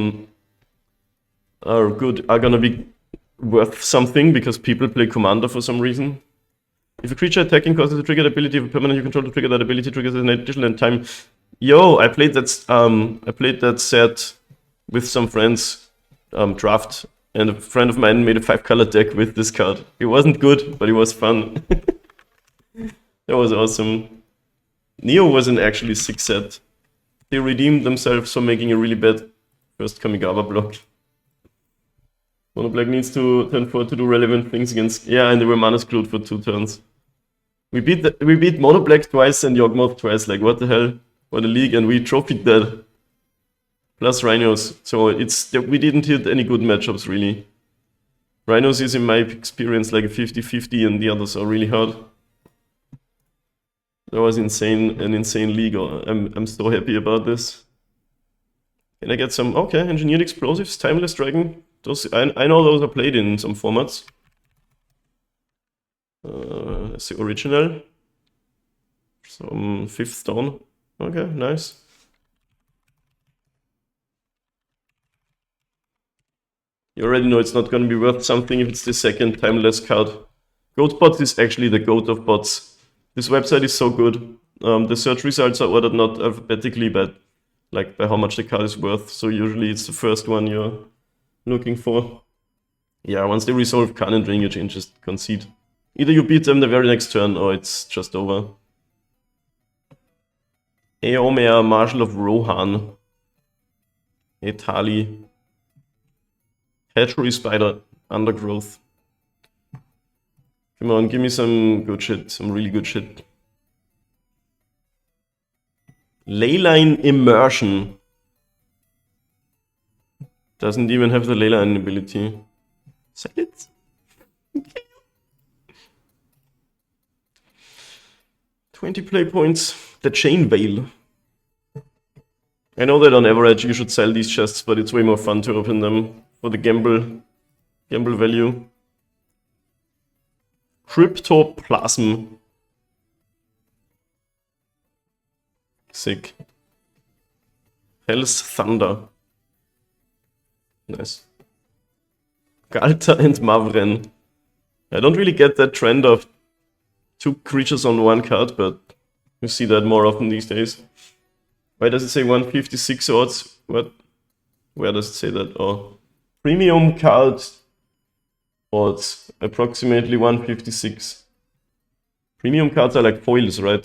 gonna be worth something because people play Commander for some reason. If a creature attacking causes a triggered ability of a permanent you control to trigger that ability triggers an additional time. Yo, I played that set with some friends, draft, and a friend of mine made a 5-color deck with this card. It wasn't good, but it was fun. That was awesome. Neo was an actually 6 set. They redeemed themselves for making a really bad first Kamigawa block. Mono Black needs to turn 4 to do relevant things against... Yeah, and they were mana screwed for 2 turns. We beat Mono Black twice and Yawgmoth twice, like what the hell? What a league, and we trophied that. Plus Rhinos, so we didn't hit any good matchups really. Rhinos is in my experience like a 50-50 and the others are really hard. That was insane, an insane league. I'm so happy about this. Can I get some? Okay, engineered explosives, timeless dragon. Those I know those are played in some formats. That's the original. Some 5th stone. Okay, nice. You already know it's not going to be worth something if it's the second timeless card. GoatBot is actually the goat of bots. This website is so good. The search results are ordered not alphabetically, but like by how much the card is worth. So usually it's the first one you're looking for. Yeah, once they resolve Hardened Ring, you can just concede. Either you beat them the very next turn or it's just over. Eomea, Marshal of Rohan. Etali. Hatchery Spider, Undergrowth. Come on, give me some good shit, some really good shit. Leyline Immersion. Doesn't even have the Leyline ability. Sell it. Okay. 20 play points. The Chain Veil. I know that on average you should sell these chests, but it's way more fun to open them for the gamble value. Cryptoplasm. Sick. Hell's Thunder. Nice. Galta and Mavren. I don't really get that trend of 2 creatures on 1 card, but you see that more often these days. Why does it say 156 odds? What? Where does it say that? Oh. Premium card odds. Approximately 156. Premium cards are like foils, right?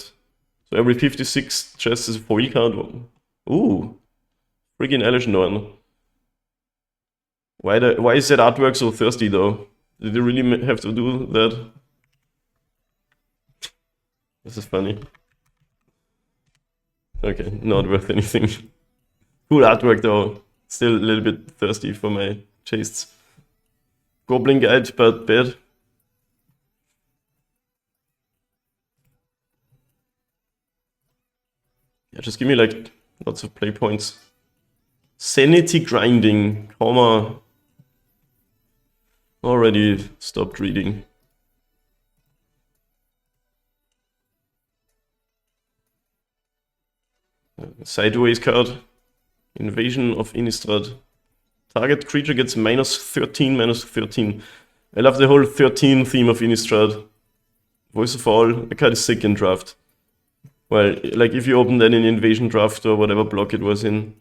So every 56 chests is a foil card. Ooh. Friggin' Elishnorn. Why is that artwork so thirsty though? Did they really have to do that? This is funny. Okay, not worth anything. Cool artwork though. Still a little bit thirsty for my tastes. Goblin Guide, but bad. Yeah, just give me like lots of play points. Sanity Grinding, comma. Already stopped reading. Sideways card. Invasion of Innistrad. Target creature gets -13, -13. I love the whole 13 theme of Innistrad. Voice of All, the card is sick in draft. Well, like if you open that in Invasion draft or whatever block it was in.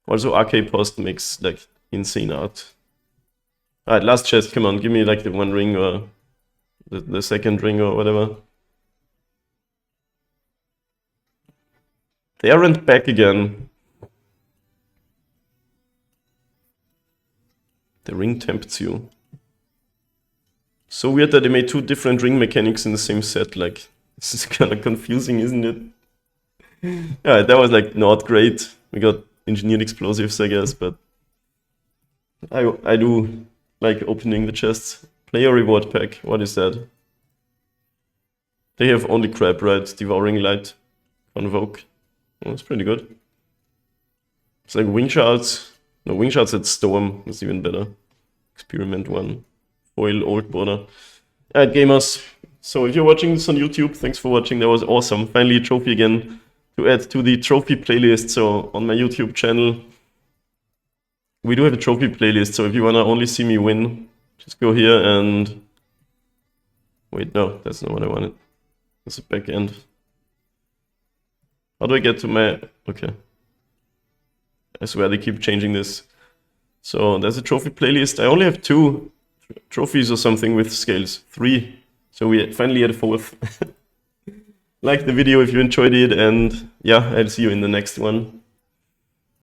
Also RK Post makes like insane art. Alright, last chest, come on, give me like the 1 ring or the second ring or whatever. They aren't back again. The ring tempts you. So weird that they made 2 different ring mechanics in the same set, like, this is kind of confusing, isn't it? Yeah, that was like not great. We got engineered explosives, I guess, but I do like opening the chests. Player reward pack, what is that? They have only crap, right? Devouring Light, Convoke. Oh, that's pretty good. It's like Wing Shards. No, Wing Shards at Storm. That's even better. Experiment 1. Foil Old Border. Alright, gamers. So if you're watching this on YouTube, thanks for watching. That was awesome. Finally a trophy again to add to the trophy playlist. So on my YouTube channel, we do have a trophy playlist. So if you want to only see me win, just go here and... Wait, no, that's not what I wanted. That's a back end. How do I get to my... Okay. I swear they keep changing this. So there's a trophy playlist. I only have 2 trophies or something with scales. 3. So we finally had a 4th. Like the video if you enjoyed it, and yeah, I'll see you in the next one.